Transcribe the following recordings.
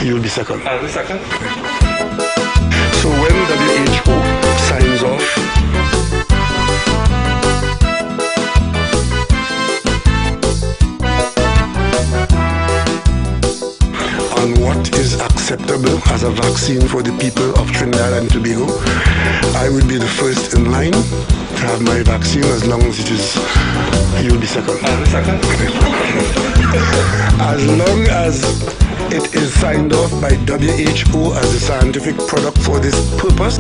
you'll be second. I'll be second. So when WHO signs off on what is acceptable as a vaccine for the people of Trinidad and Tobago, I will be the first in line to have my vaccine as long as it is, you'll be second. I'll be second. As long as it is signed off by WHO as a scientific product for this purpose.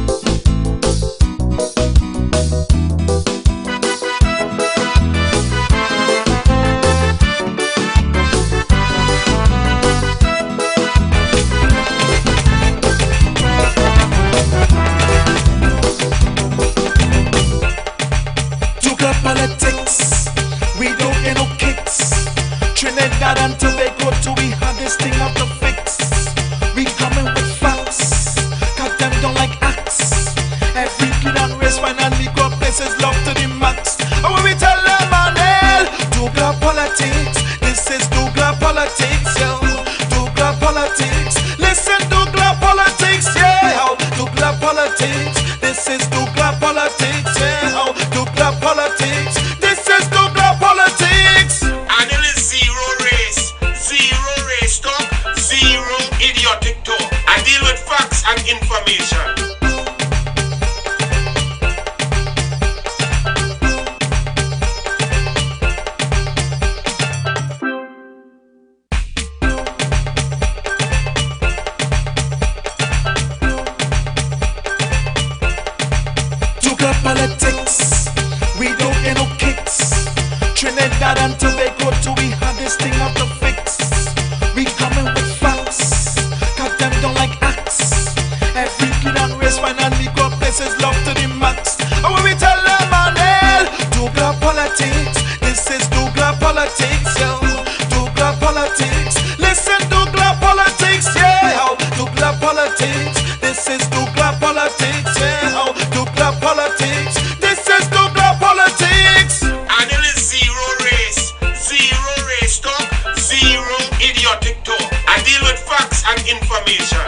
DouglAR politics, we don't get no kicks. Trinidad and Tobago, do we have this thing of the fix? We coming with facts, cause them don't like acts. Every kid and race, fine and Negro places love to the max. And when we tell them, Anil, DouglAR politics, this is DouglAR politics, yo. DouglAR politics, listen, DouglAR politics, yeah. DouglAR politics, this is DouglAR politics, yeah. DouglAR politics, this is DouglAR politics. Anil is zero race talk, zero idiotic talk. I deal with facts and information. DouglAR politics, we don't get no kicks. Trinidad and Tobago, do we have this thing of the fix? We coming with facts, cause them don't like acts. Every kid and race, fine and Negro places love to the max. And when we tell them, Anil, DouglAR politics, this is DouglAR politics, yo. DouglAR politics, listen, DouglAR politics, yeah. DouglAR politics, this is DouglAR politics, yeah. DouglAR politics, this is DouglAR politics. Anil is zero race talk, zero idiotic talk. I deal with facts and information.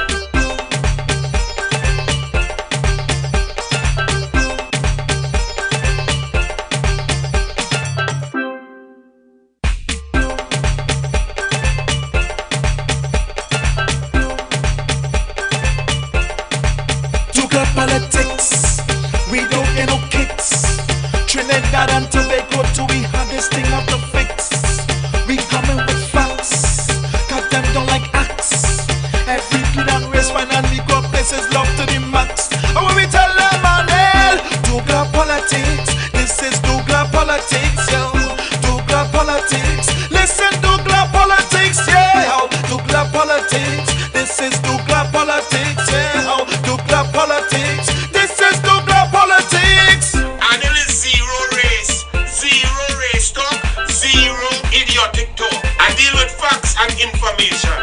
DouglAR politics, we don't get no kicks. Trinidad and Tobago, do we have this thing of the fix? We coming with facts, cause them don't like acts. Every kid and race, fine and Negro places love to the max. And when we tell them, Anil, DouglAR politics, this is DouglAR politics, yo. DouglAR politics, listen, DouglAR politics, yeah. DouglAR politics, this is DouglAR politics, yeah. DouglAR politics, this is DouglAR politics. Anil is zero race talk, zero idiotic talk. I deal with facts and information.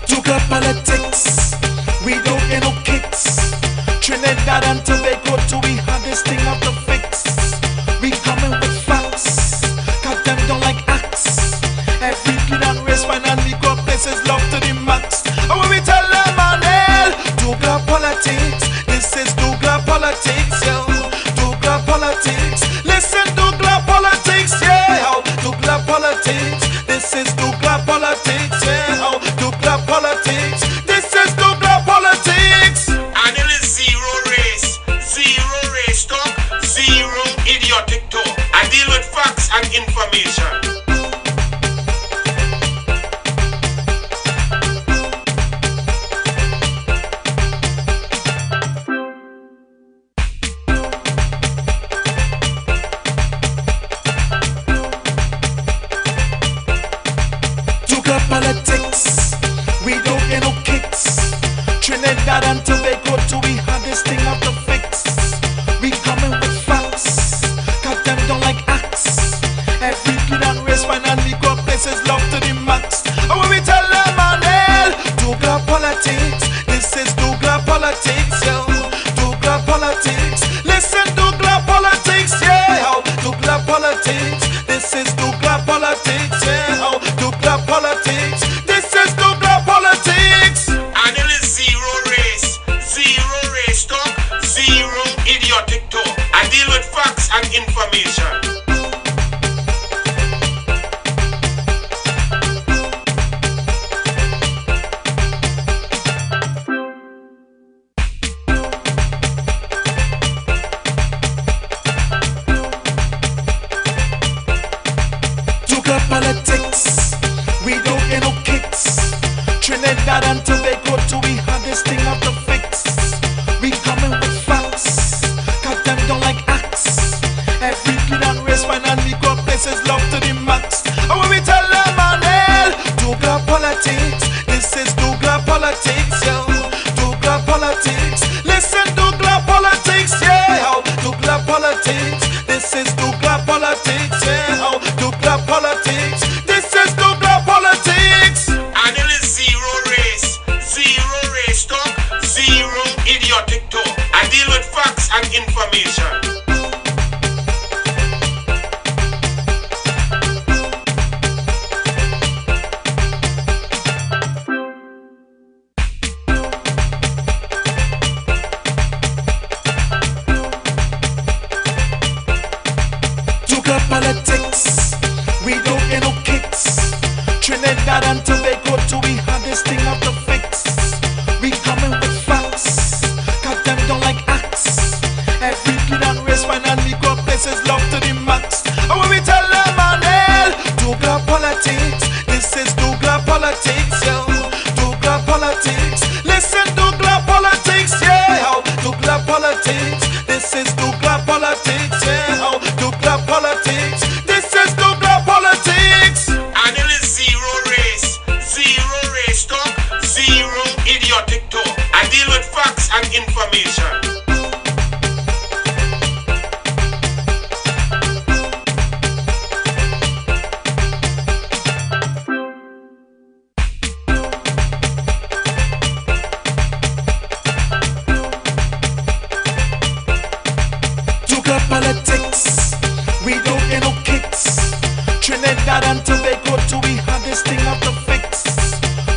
DouglAR politics, we don't get no kicks. Trinidad and Tobago, do we have this thing of the fix? We coming with facts, cause them don't like acts. Every kid information. DouglAR politics, we don't get no kicks. Trinidad and Tobago, do we have this thing out the fix? We coming with facts, cut them down like axe. Every kid and race, man, and Negro places love to the max. And when we tell them, Anil, DouglAR politics, this is DouglAR politics, yo. DouglAR politics, listen, DouglAR politics, yeah. DouglAR politics, this is DouglAR politics, yeah. DouglAR politics, this is DouglAR politics. Anil is zero race talk, zero idiotic talk. I deal with facts and information. DouglAR politics, we don't get no kicks. Trinidad and Tobago, do we have this thing out the fix? We coming with facts, cut them down like axe. Every kid and race, man, and Negro places love to the max. And when we tell them, Anil, DouglAR politics, this is DouglAR politics, yo. DouglAR politics, listen, DouglAR politics, yeah. DouglAR politics, this is DouglAR politics, yeah. DouglAR politics, this is DouglAR politics. Anil is zero race talk, zero idiotic talk. I deal with facts and information. DouglAR politics, we don't get no kicks. Trinidad and Tobago, do we have this thing out the fix?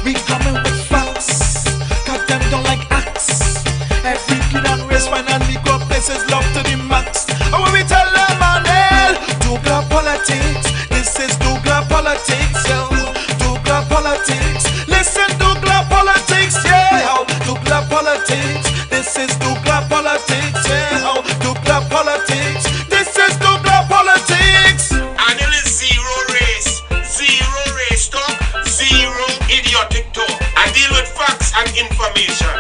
We coming with facts, cut them down like axe. Every kid and race, man, and Negro places love to the max. And when we tell them, Anil, DouglAR politics, this is DouglAR politics, yo. DouglAR politics, listen, DouglAR politics, yeah. DouglAR politics, this is DouglAR politics, yeah. DouglAR politics, this is DouglAR politics. Anil is zero race talk, zero idiotic talk. I deal with facts and information.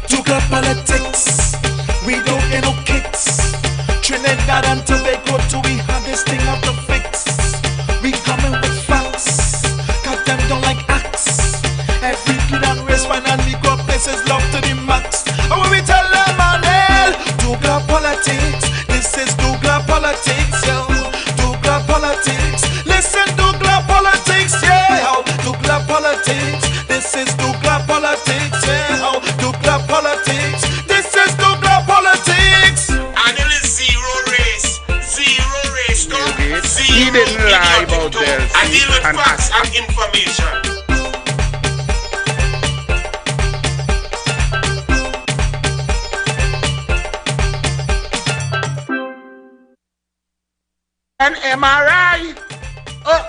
DouglAR politics, we don't get no kicks. Trinidad and Tobago, do we have this thing out the fix? We coming with facts, cut them down like axe. Every kid and race, man, and Negro places love to the max. And when we tell them, Anil, DouglAR politics, this is DouglAR politics, yo. DouglAR politics, listen, DouglAR politics, yeah. DouglAR politics, this is DouglAR politics, yeah. DouglAR politics, this is DouglAR politics. Anil is zero race talk, He zero didn't lie idiotic about talk. that. I deal with And facts and information. An MRI. Oh,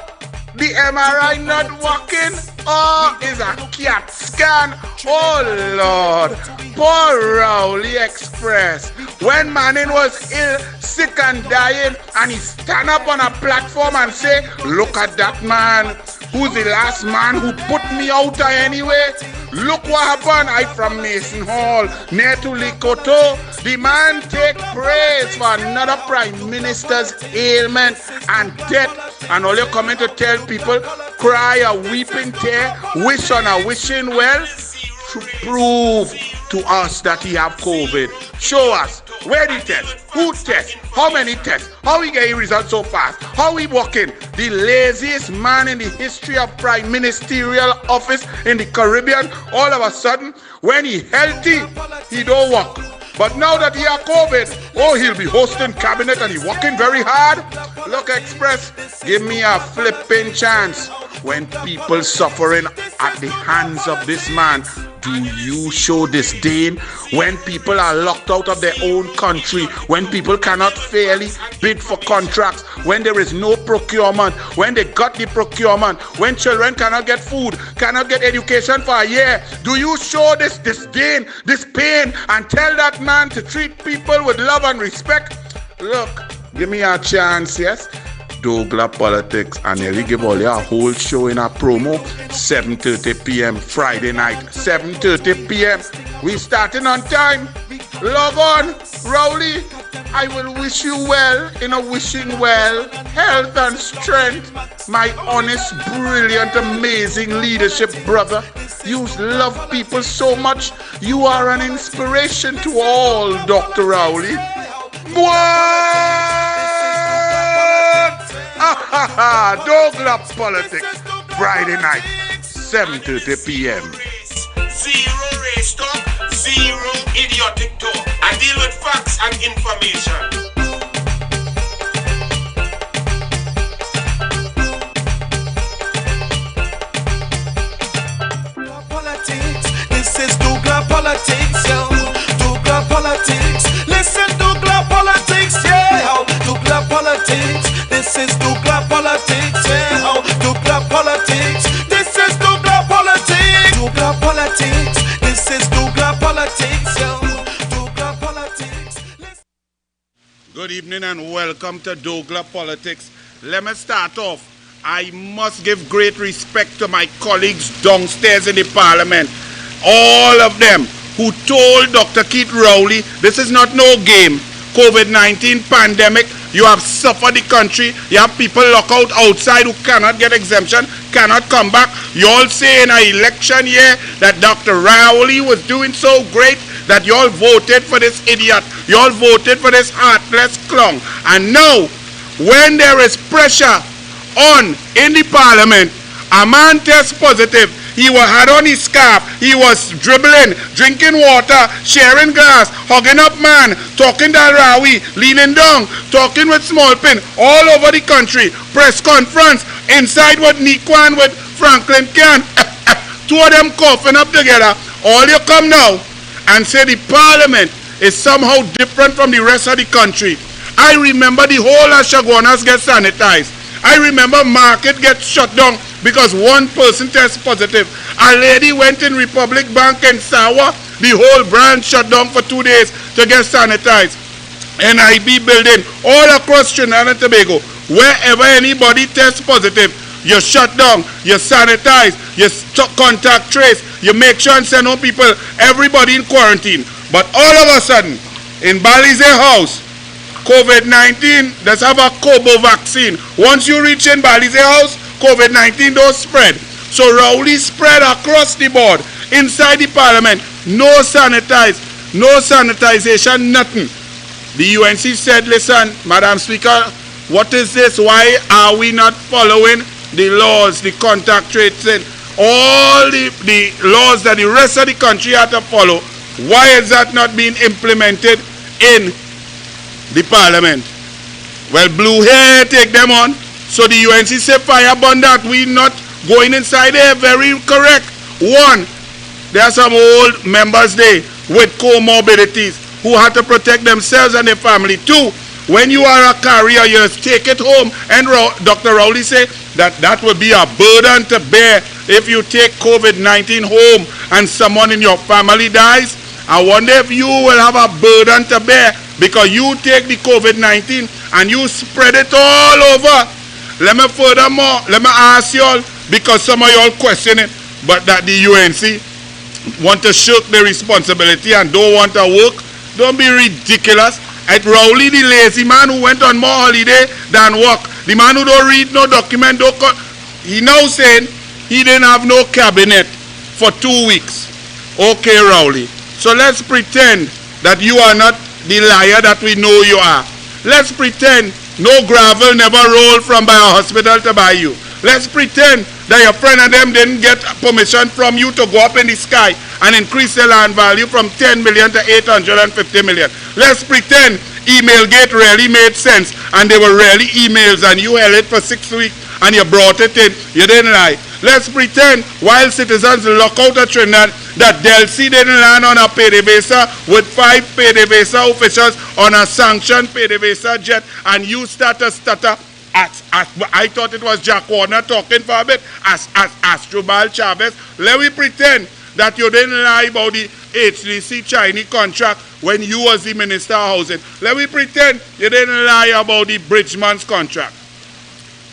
the MRI not working. Oh, is a CAT scan. Oh Lord. Poor Rowley Express. When Manning was ill, sick and dying, and he stand up on a platform and say, look at that man. Who's the last man who put me out anyway? Look what happened. I from Mason Hall, near to Likoto. The man take praise for another prime minister's ailment and death. And all you're coming to tell people, cry a weeping tear, wish on a wishing well, to prove to us that he have COVID. Show us. Where the test? Who test? How many tests? How we getting results so fast? How we working? The laziest man in the history of prime ministerial office in the Caribbean, all of a sudden, when he healthy, he don't work. But now that he has COVID, oh, he'll be hosting cabinet and he working very hard. Look, Express, give me a flipping chance. When people suffering at the hands of this man, do you show disdain? When people are locked out of their own country, when people cannot fairly bid for contracts, when there is no procurement, when they got the procurement, when children cannot get food, cannot get education for a year, do you show this disdain, this pain, and tell that man to treat people with love and respect? Look, give me a chance, yes? DouglAR Politics, and we give all you a whole show in a promo, 7:30 p.m. Friday night, 7:30 p.m. We starting on time. Log on, Rowley. I will wish you well in a wishing well, health and strength. My honest, brilliant, amazing leadership brother. You love people so much. You are an inspiration to all, Dr. Rowley. DouglAR Politics, Friday night, 7:30 p.m. Zero race talk, zero idiotic talk. I deal with facts and information. This is DouglAR Politics, yo. DouglAR Politics. Listen, DouglAR Politics, yeah. DouglAR Politics. This is DouglAR Politics, yeah. DouglAR Politics. This is DouglAR Politics. DouglAR Politics. This is DouglAR Politics, yo. DouglAR Politics. Good evening and welcome to DouglAR Politics. Let me start off. I must give great respect to my colleagues downstairs in the parliament. All of them who told Dr. Keith Rowley, this is not no game. COVID-19 pandemic, you have suffered the country. You have people locked out outside who cannot get exemption, cannot come back. You all say in an election year that Dr. Rowley was doing so great that you all voted for this idiot. You all voted for this heartless clown. And now, when there is pressure on in the parliament, a man tests positive. He had on his scarf. He was dribbling, drinking water, sharing glass, hugging up man, talking to Rawi, leaning down, talking with small pin all over the country. Press conference inside with Nikwan, with Franklin Can. Two of them coughing up together. All you come now and say the parliament is somehow different from the rest of the country. I remember the whole of Shaguanas get sanitized. I remember market gets shut down because one person tests positive. A lady went in Republic Bank in Sawa, the whole branch shut down for 2 days to get sanitized. NIB building all across Trinidad and Tobago, wherever anybody tests positive, you shut down, you sanitize, you contact trace, you make sure and send home people, everybody in quarantine. But all of a sudden, in Balize House, COVID-19, let's have a Kobo vaccine. Once you reach in Balize House, COVID-19 don't spread. So Rowley spread across the board, inside the parliament, no sanitization, nothing. The UNC said, listen, Madam Speaker, what is this? Why are we not following the laws, the contact tracing, all the laws that the rest of the country had to follow? Why is that not being implemented in the parliament? Well, blue hair take them on. So the UNC say fire burn that. We not going inside there. Very correct. One, there are some old members there with comorbidities who have to protect themselves and their family. Two, when you are a carrier, you take it home. And Dr. Rowley say that will be a burden to bear if you take COVID-19 home and someone in your family dies. I wonder if you will have a burden to bear because you take the COVID-19 and you spread it all over. Let me ask you all, because some of you all question it, but that the UNC want to shirk the responsibility and don't want to work. Don't be ridiculous. At Rowley, the lazy man who went on more holiday than work, the man who don't read no document, he now saying he didn't have no cabinet for 2 weeks. Okay, Rowley. So let's pretend that you are not the liar that we know you are. Let's pretend no gravel never rolled from by a hospital to buy you. Let's pretend that your friend and them didn't get permission from you to go up in the sky and increase the land value from 10 million to 850 million. Let's pretend Emailgate really made sense and they were really emails and you held it for 6 weeks and you brought it in. You didn't lie. Let's pretend while citizens lock out of Trinidad that Delcy didn't land on a PDVSA with 5 PDVSA officials on a sanctioned PDVSA jet and you start to stutter. I thought it was Jack Warner talking for a bit as Astrobal Chavez. Let me pretend that you didn't lie about the HDC Chinese contract when you was the Minister of Housing. Let me pretend you didn't lie about the Bridgman's contract.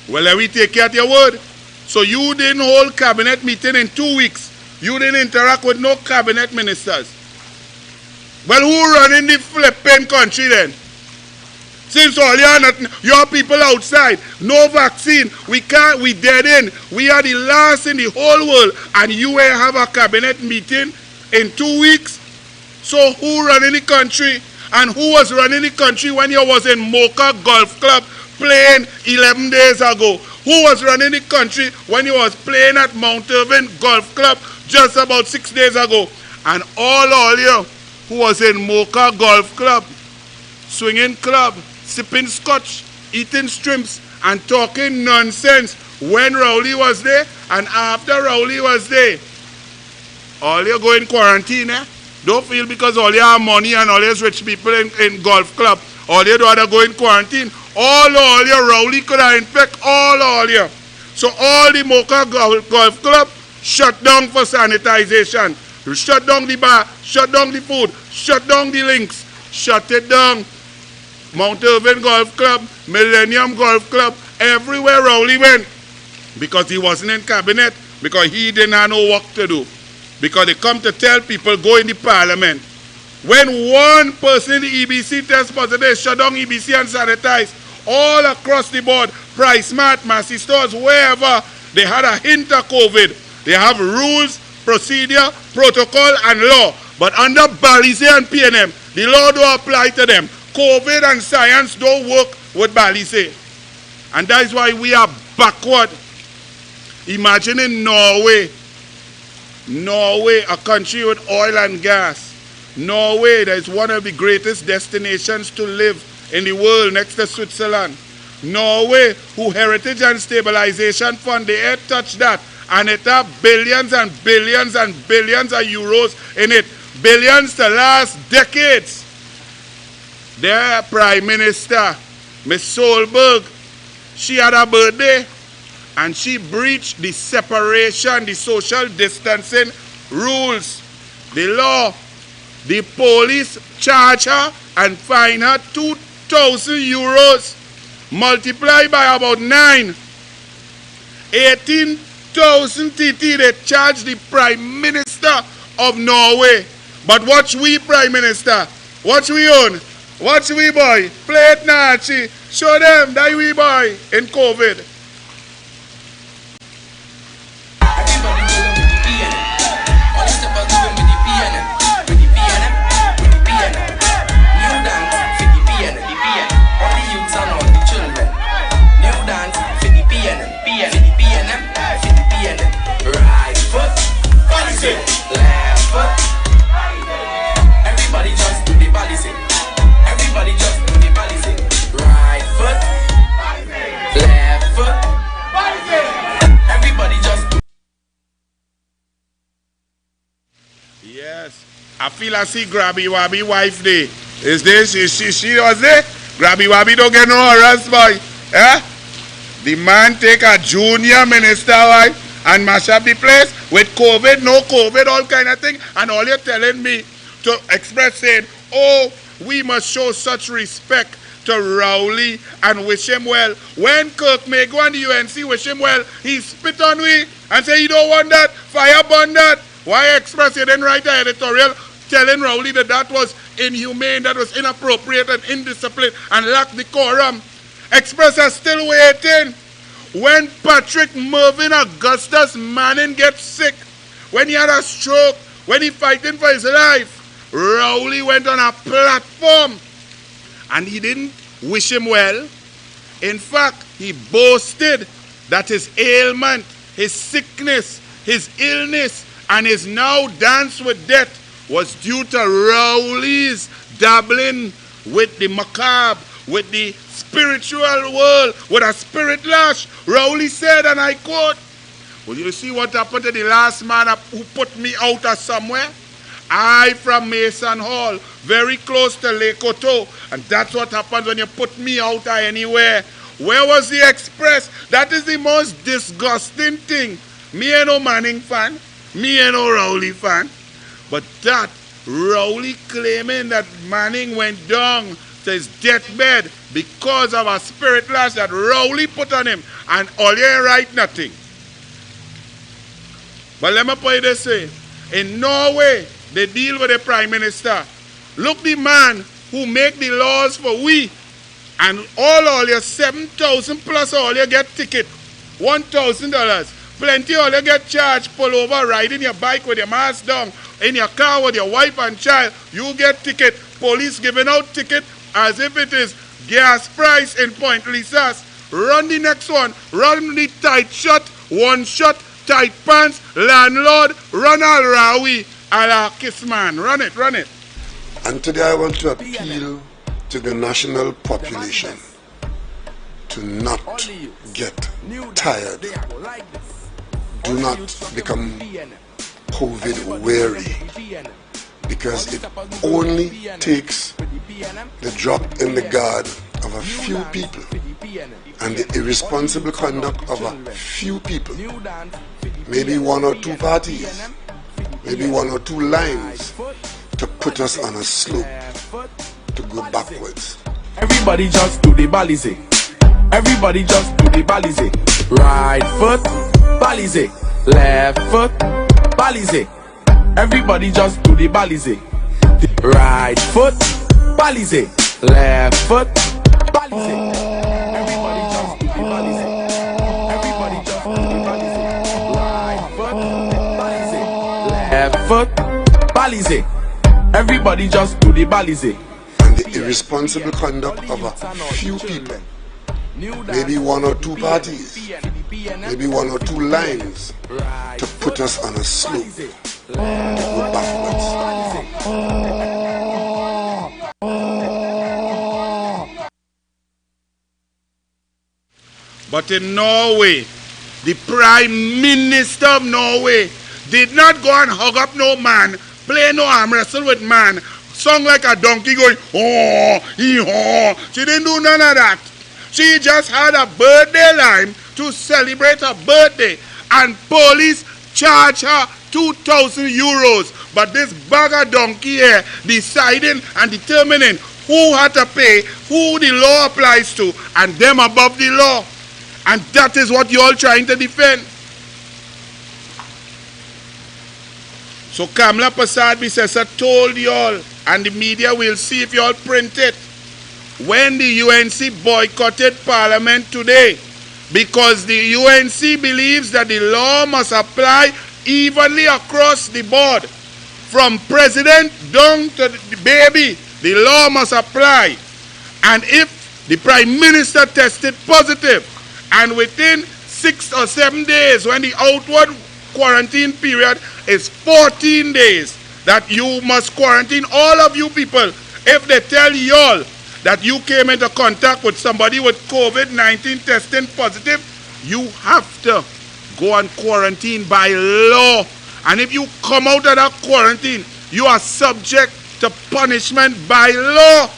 Well, let me take you at your word. So you didn't hold cabinet meeting in 2 weeks. You didn't interact with no cabinet ministers. Well, who running the flipping country then? Since all your people outside, no vaccine, we dead in. We are the last in the whole world, and you will have a cabinet meeting in 2 weeks. So who running the country? And who was running the country when you was in Mocha Golf Club playing 11 days ago? Who was running the country when you was playing at Mount Irving Golf Club just about 6 days ago? And all you who was in Mocha Golf Club, swinging club, sipping scotch, eating shrimps, and talking nonsense when Rowley was there and after Rowley was there. All you go in quarantine, eh? Don't feel because all you have money and all these rich people in golf club, all you do are go in quarantine. All your Rowley could have infect all you. So all the Mocha Golf Club shut down for sanitization. Shut down the bar, shut down the food, shut down the links, shut it down. Mount Irving Golf Club, Millennium Golf Club, everywhere Rowley went. Because he wasn't in cabinet, because he didn't have no work to do. Because they come to tell people, go in the parliament. When one person in the EBC tests positive, shut down EBC and sanitize. All across the board, Price Mart, Massey Stores, wherever, they had a hint of COVID. They have rules, procedure, protocol, and law. But under Balize and PNM, the law don't apply to them. COVID and science don't work with Balize. And that is why we are backward. Imagine in Norway, a country with oil and gas. Norway, that is one of the greatest destinations to live in the world next to Switzerland. Norway, who Heritage and Stabilization Fund, they had touched that. And it have billions and billions and billions of euros in it. Billions to last decades. Their Prime Minister, Ms. Solberg, she had a birthday and she breached the separation, the social distancing rules, the law. The police charge her and fine her 2,000 euros, multiplied by about 9. 18,000 TT they charge the Prime Minister of Norway. But watch we, Prime Minister, watch we own. Watch we boy, play it Nazi, show them that we boy in COVID. I feel I see Grabby Wabby wife there. Is this she was there? Grabby Wabby don't get no harass boy. Eh? The man take a junior minister wife and mash up the place with COVID, no COVID, all kind of thing. And all you're telling me to express saying, oh, we must show such respect to Rowley and wish him well. When Kirk may go on the UNC wish him well, he spit on we and say he don't want that, fire burn that. Why Express you didn't write an editorial telling Rowley that that was inhumane, that was inappropriate and indisciplined and lacked decorum? Express are still waiting. When Patrick Mervyn Augustus Manning gets sick, when he had a stroke, when he fighting for his life, Rowley went on a platform and he didn't wish him well. In fact, he boasted that his ailment his sickness, his illness, and his now dance with death was due to Rowley's dabbling with the macabre, with the spiritual world, with a spirit lash. Rowley said, and I quote, "Well, you see what happened to the last man who put me out of somewhere? I from Mason Hall, very close to Lake Oto, and that's what happens when you put me out of anywhere. Where was the Express? That is the most disgusting thing. Me ain't no Manning fan, me ain't no Rowley fan, but that Rowley claiming that Manning went down to his deathbed because of a spirit lash that Rowley put on him, and all you ain't right nothing." But let me put it this way. In Norway, they deal with the Prime Minister. Look, the man who make the laws for we, and all your 7,000 plus all you get ticket, $1,000. Plenty all you get charged, pull over, riding your bike with your mask down, in your car with your wife and child, you get ticket. Police giving out ticket as if it is gas price in Point Lisas. Run the next one, run the tight shot, one shot, tight pants, landlord, run all Rawi, a la kiss man. Run it, run it. And today I want to appeal to the national population to not get tired. Do not become COVID weary, because it only takes the drop in the guard of a few people and the irresponsible conduct of a few people, maybe one or two parties, maybe one or two lines, to put us on a slope to go backwards. Everybody just do the balize. Everybody just do the balize. Right foot, balize. Left foot, balize. Everybody just do the balize. Right foot, balize. Left foot, balize. Everybody just do the balize. Everybody just do the balize. Right foot, balize. Left foot, balize. Everybody just do the balize. And the irresponsible conduct of a few people, maybe one or two parties, maybe one or two lines, to put us on a slope to go backwards. But in Norway, the Prime Minister of Norway did not go and hug up no man, play no arm wrestle with man, sung like a donkey going, oh, hee-haw. She didn't do none of that. She just had a birthday line to celebrate her birthday, and police charged her 2,000 euros. But this bagger donkey here deciding and determining who had to pay, who the law applies to, and them above the law. And that is what you're all trying to defend. So Kamla Prasad Bisesa told you all, and the media will see if you all print it, when the UNC boycotted Parliament today, because the UNC believes that the law must apply evenly across the board, from president down to the baby, the law must apply. And if the Prime Minister tested positive, and within 6 or 7 days, when the outward quarantine period is 14 days, that you must quarantine, all of you people. If they tell you all that you came into contact with somebody with COVID-19 testing positive, you have to go and quarantine by law. And if you come out of that quarantine, you are subject to punishment by law.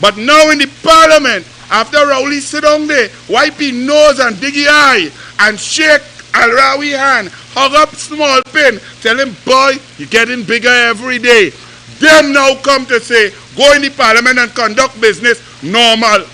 But now in the Parliament, after Rowley sit down there, wipe his nose and dig his eye, and shake Al-Rawi hand, hug up small pin, tell him, boy, you're getting bigger every day. Them now come to say, go in the Parliament and conduct business normal.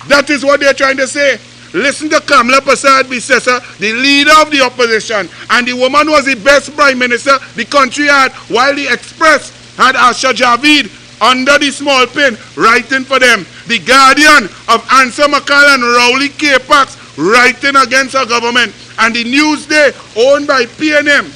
That is what they're trying to say. Listen to Kamla Prasad Bisesa, the leader of the opposition, and the woman was the best Prime Minister the country had, while the Express had Asha Javid under the small pin writing for them. The Guardian of Answer McCall and Rowley K-Pax writing against our government. And the Newsday, owned by PNM,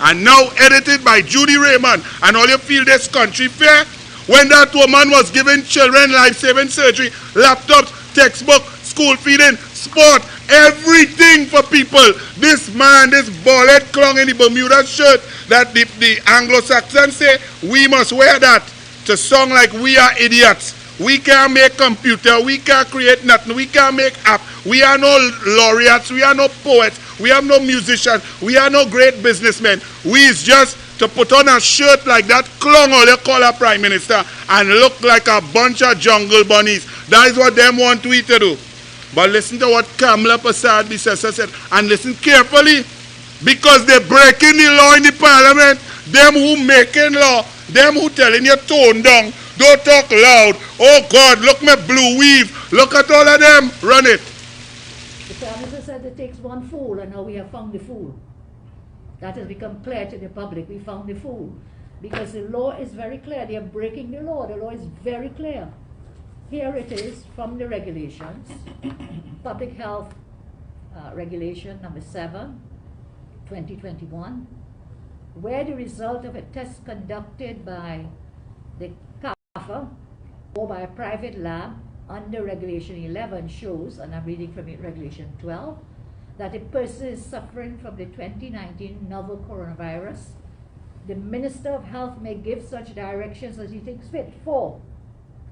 and now edited by Judy Raymond. And all you feel this country fair? When that woman was giving children life-saving surgery, laptops, textbook, school feeding, sport, everything for people. This man, this bullet clung in the Bermuda shirt that the Anglo-Saxons say we must wear that to sound like we are idiots. We can't make computer, we can't create nothing, we can't make app. We are no laureates, we are no poets, we have no musicians, we are no great businessmen. We is just to put on a shirt like that, clung all you call a prime minister, and look like a bunch of jungle bunnies. That is what them want we to do. But listen to what Kamala Prasad Bisesa said, and listen carefully, because they're breaking the law in the parliament. Them who making law, them who telling you tone down, don't talk loud. Oh God, look my blue weave. Look at all of them. Run it. The Prime Minister said it takes one fool, and now we have found the fool. That has become clear to the public. We found the fool. Because the law is very clear. They are breaking the law. The law is very clear. Here it is from the regulations. Public Health Regulation number 7, 2021, where the result of a test conducted by the CAFA or by a private lab under Regulation 11 shows, and I'm reading from it, Regulation 12, that a person is suffering from the 2019 novel coronavirus, the Minister of Health may give such directions as he thinks fit for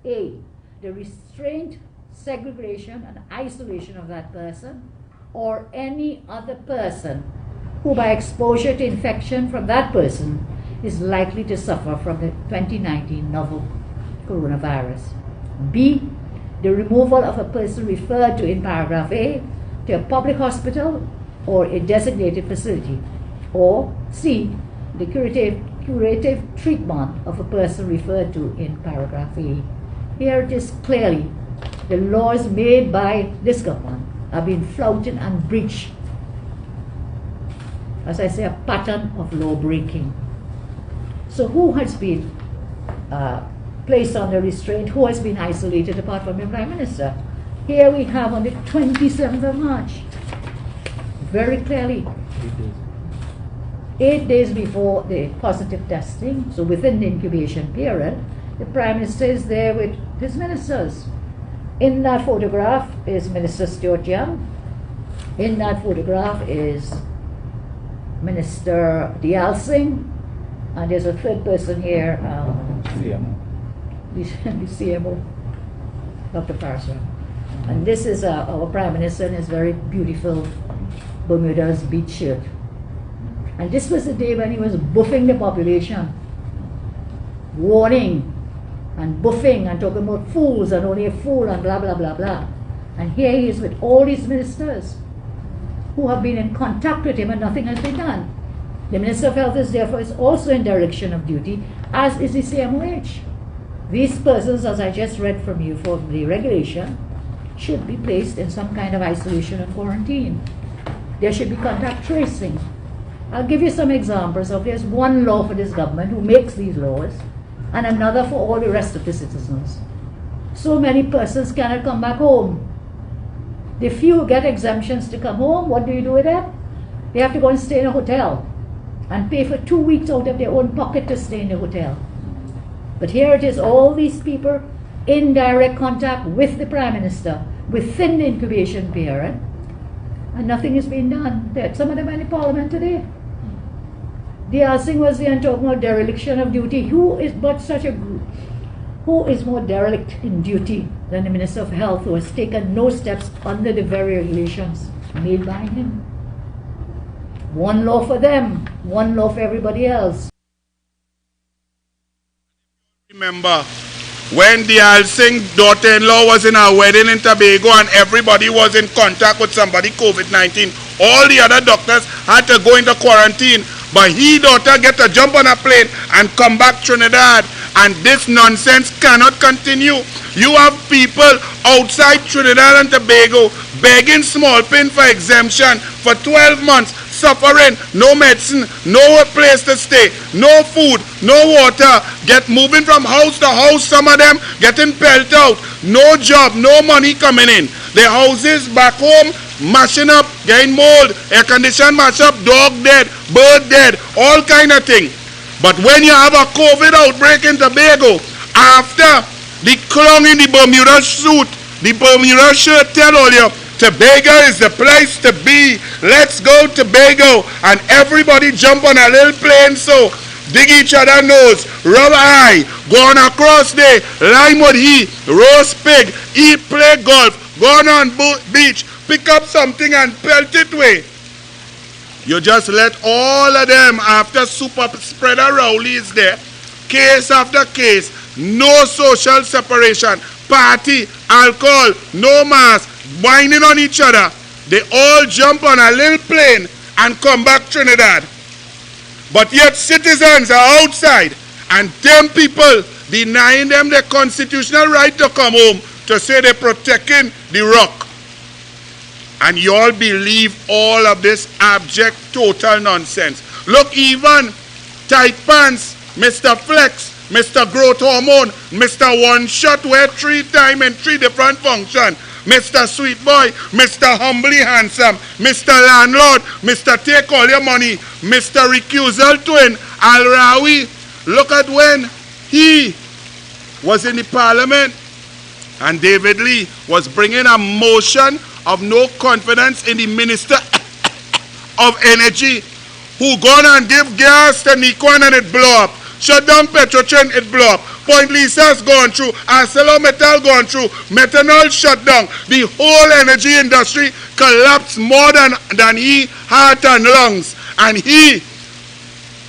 A, the restraint, segregation, and isolation of that person or any other person who by exposure to infection from that person is likely to suffer from the 2019 novel coronavirus. B, the removal of a person referred to in paragraph A to a public hospital or a designated facility. Or C, the curative treatment of a person referred to in paragraph A. Here it is clearly the laws made by this government have been flouted and breached. As I say, a pattern of law breaking. So who has been placed under restraint? Who has been isolated apart from the Prime Minister? Here we have on the 27th of March, very clearly, 8 days before the positive testing, so within the incubation period, the Prime Minister is there with his ministers. In that photograph is Minister Stuart Young. In that photograph is Minister Diyal Singh, and there's a third person here, the CMO, Dr. Parson. And this is our Prime Minister in his very beautiful Bermuda's beach shirt. And this was the day when he was buffing the population, warning and buffing and talking about fools and only a fool and blah, blah, blah, blah. And here he is with all these ministers who have been in contact with him and nothing has been done. The Minister of Health is therefore also in dereliction of duty, as is the CMOH. These persons, as I just read from you from the regulation, should be placed in some kind of isolation and quarantine. There should be contact tracing. I'll give you some examples of there's one law for this government who makes these laws and another for all the rest of the citizens. So many persons cannot come back home. The few who get exemptions to come home, what do you do with them? They have to go and stay in a hotel and pay for 2 weeks out of their own pocket to stay in the hotel. But here it is, all these people in direct contact with the Prime Minister within the incubation period, and nothing is being done. Some of them are in the Parliament today. Diyal Singh was there and talking about dereliction of duty. Who is more derelict in duty than the Minister of Health, who has taken no steps under the very regulations made by him? One law for them, one law for everybody else. Remember, when Diyal Singh's daughter-in-law was in her wedding in Tobago and everybody was in contact with somebody COVID-19, all the other doctors had to go into quarantine, but he daughter get to jump on a plane and come back Trinidad, and this nonsense cannot continue. You have people outside Trinidad and Tobago begging small pin for exemption for 12 months, suffering, no medicine, no place to stay, no food, no water, get moving from house to house, some of them getting pelt out, no job, no money coming in. Their houses back home mashing up, getting mold, air condition mash up, dog dead, bird dead, all kind of thing. But when you have a COVID outbreak in Tobago, after the clung in the Bermuda suit, the Bermuda shirt tell all you Tobago is the place to be. Let's go Tobago. And everybody jump on a little plane so dig each other nose, rub eye, go on across the lime with he, roast pig, eat, play golf, go on beach, pick up something and pelt it away. You just let all of them, after super spreader Rowley is there, case after case, no social separation, party, alcohol, no mask, whining on each other. They all jump on a little plane and come back Trinidad. But yet citizens are outside and them people denying them their constitutional right to come home to say they're protecting the rock. And you all believe all of this abject, total nonsense. Look, even tight pants, Mr. Flex, Mr. Growth Hormone, Mr. One Shot, wear 3 times in 3 different functions. Mr. Sweet Boy, Mr. Humbly Handsome, Mr. Landlord, Mr. Take All Your Money, Mr. Recusal Twin, Al Rawi. Look at when he was in the parliament and David Lee was bringing a motion of no confidence in the Minister of Energy, who gone and give gas to Nikon and it blow up. Shut down Petrotrin, it blow up. Point Lisa's gone through. ArcelorMittal gone through. Methanol shut down. The whole energy industry collapsed more than he heart and lungs. And he,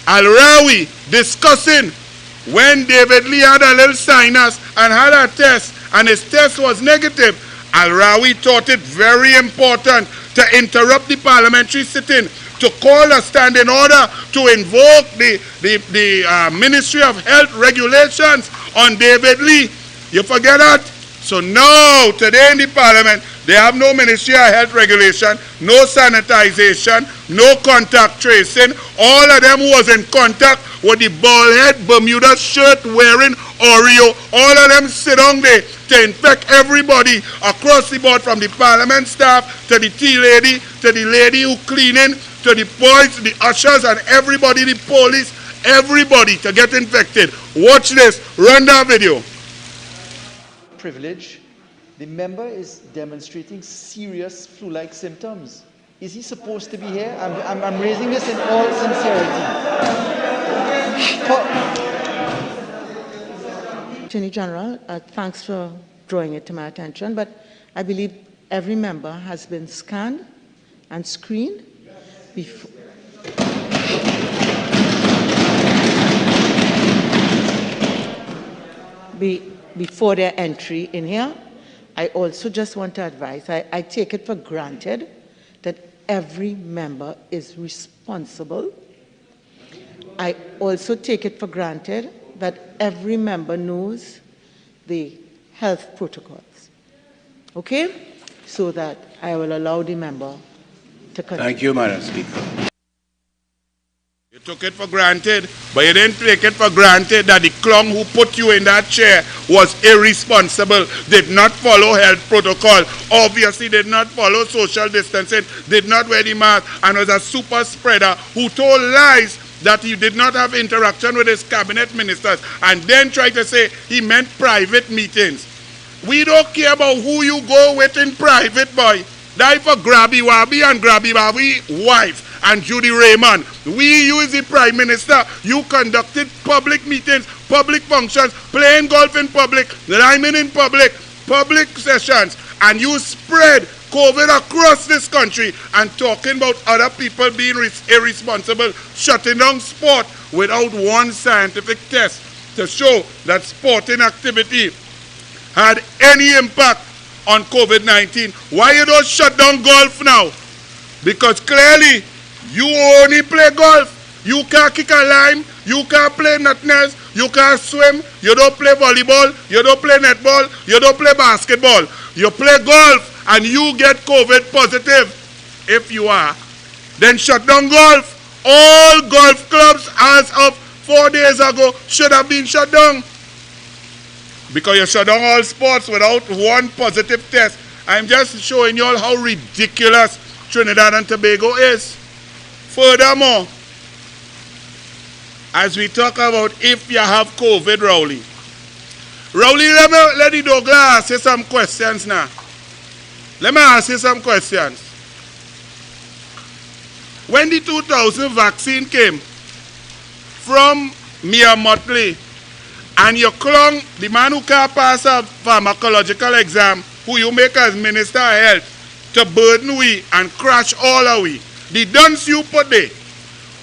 Al-Rawi, discussing when David Lee had a little sinus and had a test and his test was negative. Al-Rawi thought it very important to interrupt the parliamentary sitting, to call a standing order, to invoke the Ministry of Health regulations on David Lee. You forget that? So now, today in the parliament, they have no Ministry of Health regulation, no sanitization, no contact tracing. All of them who was in contact with the bald head Bermuda shirt wearing Oreo, all of them sit down there to infect everybody across the board, from the parliament staff to the tea lady, to the lady who cleaning, to the boys, the ushers, and everybody, the police, everybody to get infected. Watch this. Run that video. Privilege. The member is demonstrating serious flu-like symptoms. Is he supposed to be here? I'm raising this in all sincerity. Attorney General, thanks for drawing it to my attention, but I believe every member has been scanned and screened before their entry in here. I also just want to advise, I take it for granted that every member is responsible. I also take it for granted that every member knows the health protocols. Okay? So that I will allow the member to continue. Thank you, Madam Speaker. You took it for granted, but you didn't take it for granted that the clown who put you in that chair was irresponsible, did not follow health protocol, obviously did not follow social distancing, did not wear the mask, and was a super spreader who told lies that he did not have interaction with his cabinet ministers, and then tried to say he meant private meetings. We don't care about who you go with in private, boy. Die for Grabby Wabby and Grabby Wabby wife and Judy Raymond. We, you is the Prime Minister. You conducted public meetings, public functions, playing golf in public, liming in public, public sessions, and you spread COVID across this country and talking about other people being irresponsible, shutting down sport without one scientific test to show that sporting activity had any impact on COVID-19. Why you don't shut down golf now? Because clearly you only play golf. You can't kick a line, you can't play nutness, you can't swim, you don't play volleyball, you don't play netball, you don't play basketball. You play golf and you get COVID positive. If you are, then shut down golf. All golf clubs as of 4 days ago should have been shut down. Because you shut down all sports without one positive test. I'm just showing you all how ridiculous Trinidad and Tobago is. Furthermore, as we talk about if you have COVID, Rowley, let the DouglAR say some questions now. Let me ask you some questions. When the 2000 vaccine came from Mia Motley, and you clung the man who can't pass a pharmacological exam, who you make as Minister of Health, to burden we and crash all of we, the dunce you put there,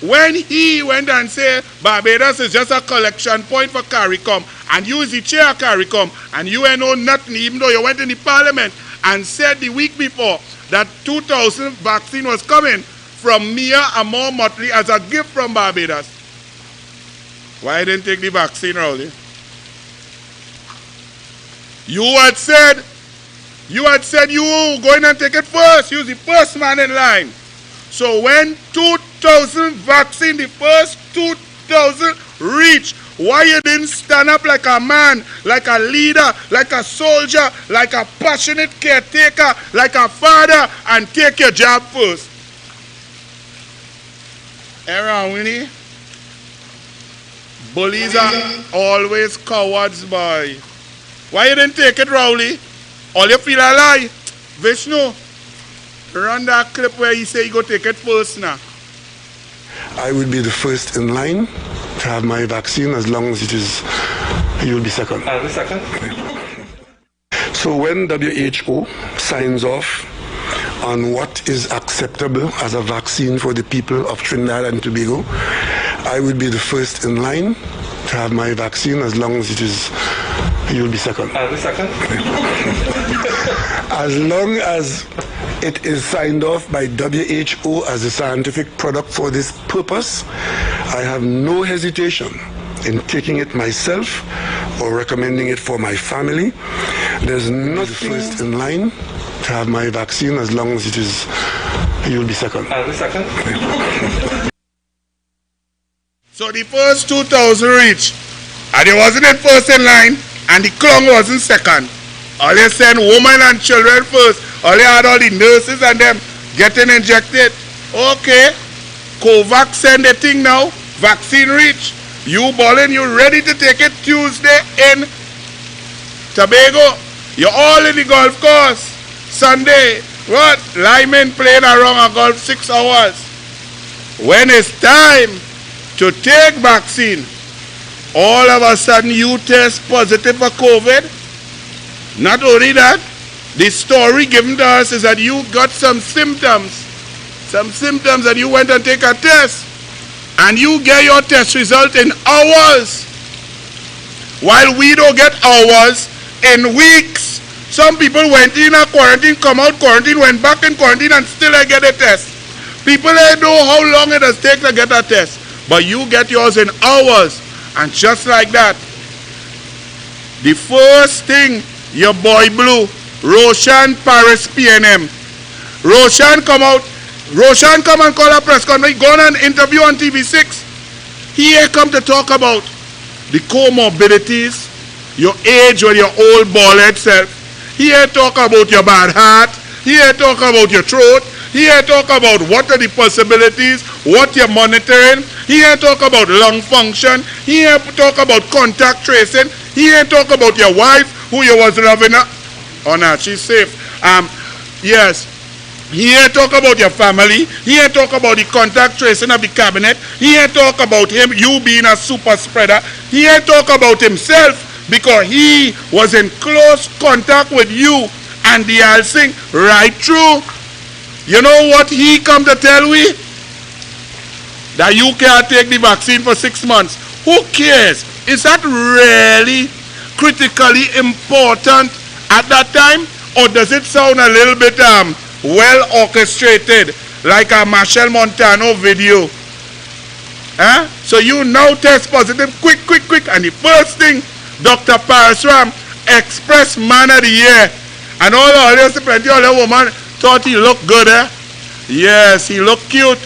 when he went and said Barbados is just a collection point for CARICOM, and you is the chair of CARICOM, and you ain't know nothing, even though you went in the parliament and said the week before that 2000 vaccine was coming from Mia Amor Motley as a gift from Barbados. Why didn't take the vaccine, Rowley? You had said you were going and take it first. You was the first man in line. So when 2000 vaccine, the first 2000 reach, why you didn't stand up like a man, like a leader, like a soldier, like a passionate caretaker, like a father, and take your job first? Aaron Winnie, bullies are always cowards, boy. Why you didn't take it, Rowley? All you feel a lie. Vishnu, run that clip where he say you go take it first now. I will be the first in line to have my vaccine as long as it is, you will be second. I'll be second. So when WHO signs off on what is acceptable as a vaccine for the people of Trinidad and Tobago, I will be the first in line to have my vaccine as long as it is, you will be second. I'll be second. As long as it is signed off by WHO as a scientific product for this purpose, I have no hesitation in taking it myself or recommending it for my family. There's nothing first in line to have my vaccine as long as it is, you will be second. I'll be second. So the first 2000 reach, and they wasn't in first in line, and the clown wasn't second. All they sent women and children first. All they had all the nurses and them getting injected. Okay, COVAX send the thing now. Vaccine reach. You ballin', you ready to take it Tuesday in Tobago. You're all in the golf course. Sunday, what? Lyman playing around a golf 6 hours. When it's time to take vaccine, all of a sudden you test positive for COVID. Not only that, the story given to us is that you got some symptoms and you went and take a test, and you get your test result in hours, while we don't get hours, in weeks. Some people went in a quarantine, come out quarantine, went back in quarantine, and still I get a test. People don't know how long it has taken to get a test, but you get yours in hours. And just like that, the first thing your boy Blue, Roshan Paris PNM, Roshan come and call a press conference, go on an interview on TV6. He here come to talk about the comorbidities, your age when your old bald self. He here talk about your bad heart. He here talk about your throat. He here talk about what are the possibilities, what you're monitoring. He here talk about lung function. He here talk about contact tracing. He here talk about your wife who you was loving her. Oh no, she's safe. Yes. He here talk about your family. He here talk about the contact tracing of the cabinet. He here talk about him, you being a super spreader. He here talk about himself because he was in close contact with you and the whole thing right through. You know what he come to tell we? That you can't take the vaccine for 6 months. Who cares? Is that really critically important at that time? Or does it sound a little bit well orchestrated, like a Marshall Montano video? So you now test positive, quick, and the first thing, Dr. Parasram, Express Man of the Year, and all the plenty of the woman thought he looked good, Yes, he looked cute,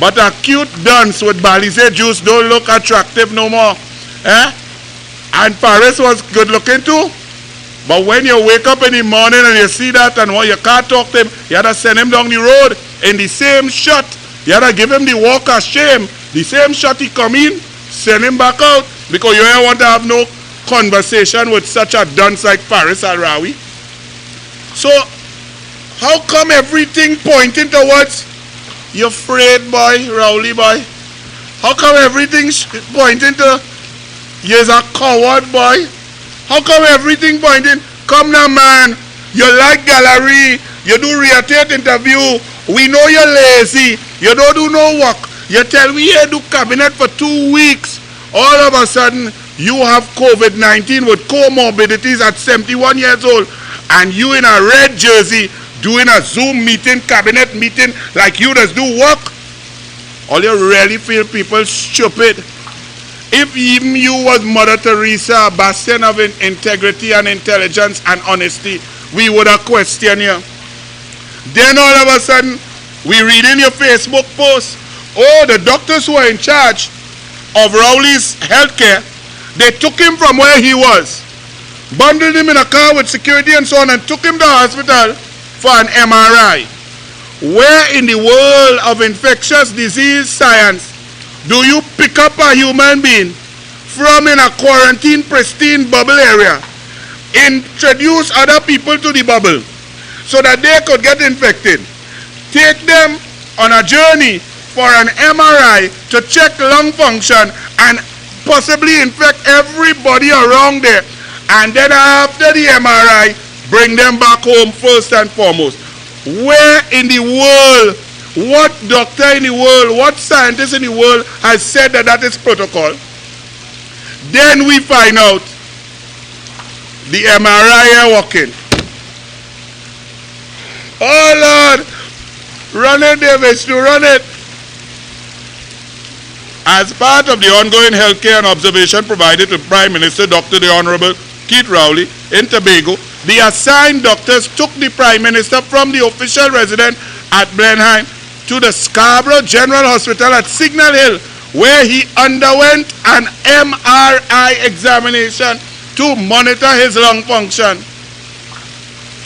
but a cute dunce with Balize juice don't look attractive no more, And Paris was good looking too. But when you wake up in the morning and you see that and you can't talk to him, you had to send him down the road in the same shot. You had to give him the walk of shame. The same shot he come in, send him back out, because you don't want to have no conversation with such a dunce like Paris Alrawi. So, How come everything pointing towards you afraid boy, Rowley boy? How come everything pointing to you's a coward boy? How come everything pointing? Come now man, you like gallery, you do real-estate interview, we know you're lazy, you don't do no work. You tell we here do cabinet for 2 weeks, all of a sudden you have COVID-19 with comorbidities at 71 years old, and you in a red jersey doing a Zoom meeting, cabinet meeting, like you just do work. All you really feel people stupid. If even you was Mother Teresa, a bastion of integrity and intelligence and honesty, we would have questioned you. Then all of a sudden, we read in your Facebook post, oh, the doctors who are in charge of Rowley's healthcare, they took him from where he was, bundled him in a car with security and so on, and took him to the hospital for an MRI. Where in the world of infectious disease science do you pick up a human being from in a quarantine pristine bubble area, introduce other people to the bubble so that they could get infected, take them on a journey for an MRI to check lung function and possibly infect everybody around there, and then after the MRI bring them back home first and foremost? Where in the world, what doctor in the world, what scientist in the world has said that that is protocol? Then we find out the MRI are working. Oh Lord, run it Davis, to run it. As part of the ongoing healthcare and observation provided to Prime Minister Dr. the Honorable Keith Rowley in Tobago, the assigned doctors took the Prime Minister from the official residence at Blenheim to the Scarborough General Hospital at Signal Hill, where he underwent an MRI examination to monitor his lung function.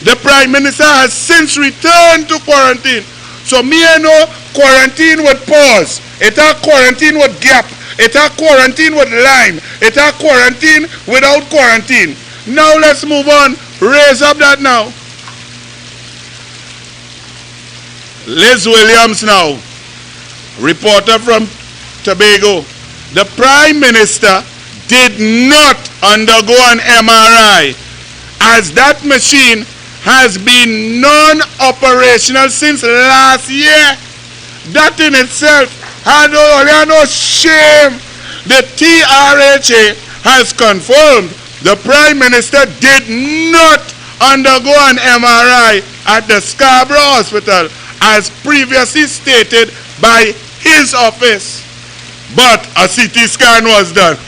The Prime Minister has since returned to quarantine. So me I know quarantine with pause, it a quarantine with gap, it a quarantine with line, it a quarantine without quarantine. Now let's move on. Raise up that now. Liz Williams now, reporter from Tobago. The Prime Minister did not undergo an MRI, as that machine has been non-operational since last year. That in itself had no shame. The TRHA has confirmed the Prime Minister did not undergo an MRI at the Scarborough Hospital, as previously stated by his office. But a CT scan was done.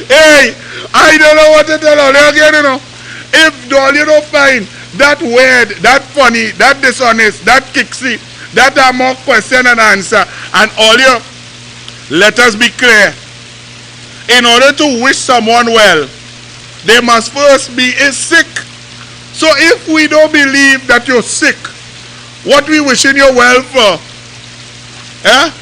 Hey, I don't know what to tell you again, you know. If all you don't find that weird, that funny, that dishonest, that kicksy, that are more question and answer, and all you, let us be clear. In order to wish someone well, they must first be sick. So if we don't believe that you're sick, what we wishing you well for?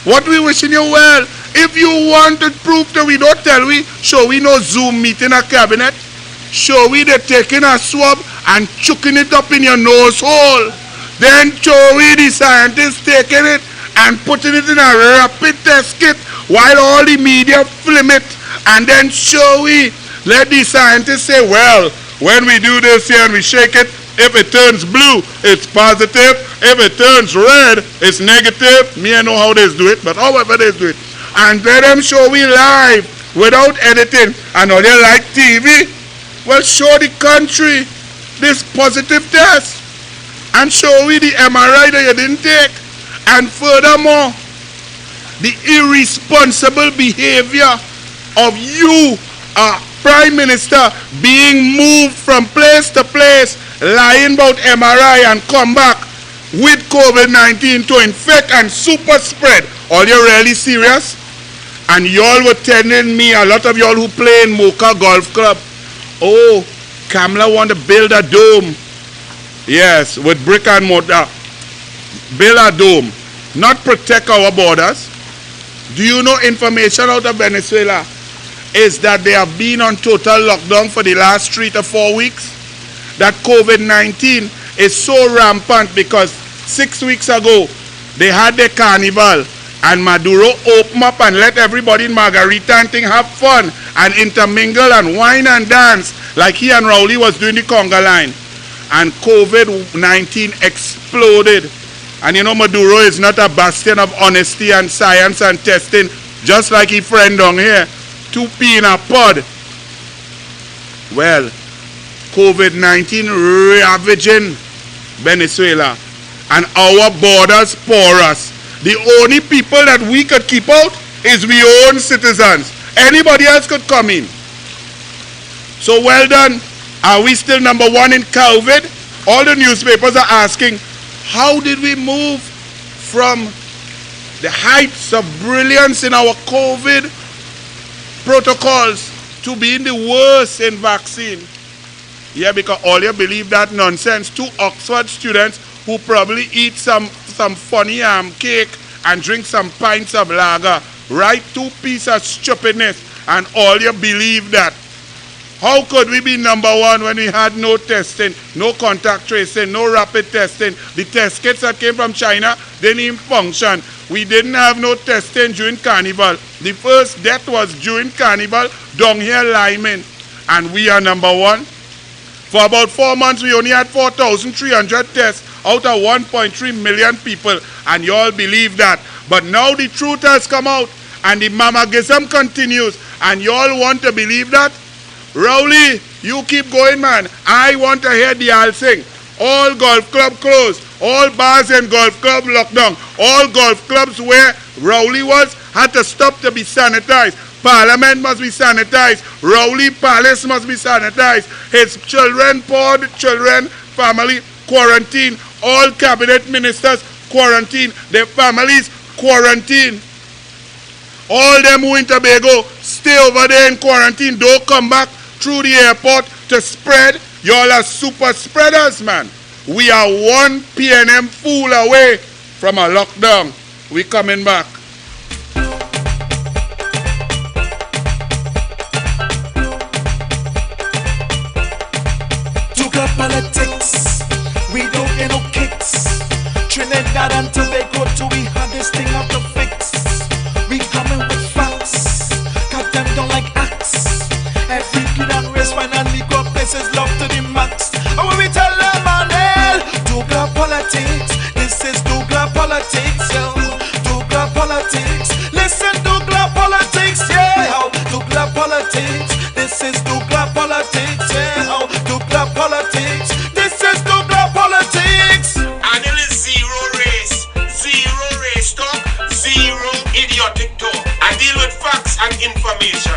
What we wishing you well? If you want to prove that we don't tell we, show we no Zoom meeting a cabinet, show we they taking a swab and chucking it up in your nose hole. Then show we the scientists taking it and putting it in a rapid test kit while all the media film it. And then show we, let the scientists say, well, when we do this here and we shake it, if it turns blue, it's positive. If it turns red, it's negative. Me, I know how they do it, but however they do it. And let them show we live without editing. And all they like TV, well, show the country this positive test. And show we the MRI that you didn't take. And furthermore, the irresponsible behavior of you, Prime Minister, being moved from place to place, lying about MRI and come back with COVID-19 to infect and super spread. Are you really serious? And y'all were telling me, a lot of y'all who play in Mocha Golf Club, oh, Kamala want to build a dome. Yes, with brick and mortar. Build a dome. Not protect our borders. Do you know information out of Venezuela is that they have been on total lockdown for the last 3 to 4 weeks? That COVID-19 is so rampant because 6 weeks ago, they had their carnival and Maduro opened up and let everybody in Margarita and thing have fun and intermingle and wine and dance like he and Rowley was doing the conga line. And COVID-19 exploded. And you know Maduro is not a bastion of honesty and science and testing, just like his friend down here, 2p in a pod. Well, COVID-19 ravaging Venezuela and our borders porous. The only people that we could keep out is we own citizens. Anybody else could come in. So well done. Are we still number one in COVID? All the newspapers are asking, how did we move from the heights of brilliance in our COVID protocols to being the worst in vaccine? Yeah, because all you believe that nonsense. 2 Oxford students who probably eat some funny cake and drink some pints of lager. Right? 2 pieces of stupidness, and all you believe that. How could we be number one when we had no testing, no contact tracing, no rapid testing? The test kits that came from China didn't even function. We didn't have no testing during Carnival. The first death was during Carnival down here Lyman. And we are number one. For about 4 months, we only had 4,300 tests out of 1.3 million people. And you all believe that. But now the truth has come out and the mamagism continues. And you all want to believe that? Rowley, you keep going, man. I want to hear the all sing. All golf club closed. All bars and golf club locked down. All golf clubs where Rowley was had to stop to be sanitized. Parliament must be sanitized. Rowley Palace must be sanitized. His children, poor children, family, quarantine. All cabinet ministers, quarantine. Their families, quarantine. All them who in Tobago, stay over there in quarantine. Don't come back through the airport to spread. Y'all are super spreaders, man. We are 1 PNM fool away from a lockdown. We coming back. DouglAR politics, we don't get no kicks. Trinidad and Tobago till we have this thing out the fix. We coming with facts, cut them down like axe. Every kid and race find and Negro places love to the max. And when we tell them, Anil, DouglAR politics, this is DouglAR politics, yo. DouglAR politics, listen, DouglAR politics, yeah. DouglAR politics, this is DouglAR politics, yeah. DouglAR politics, this is DouglAR politics. Anil is zero race talk, zero idiotic talk. I deal with facts and information.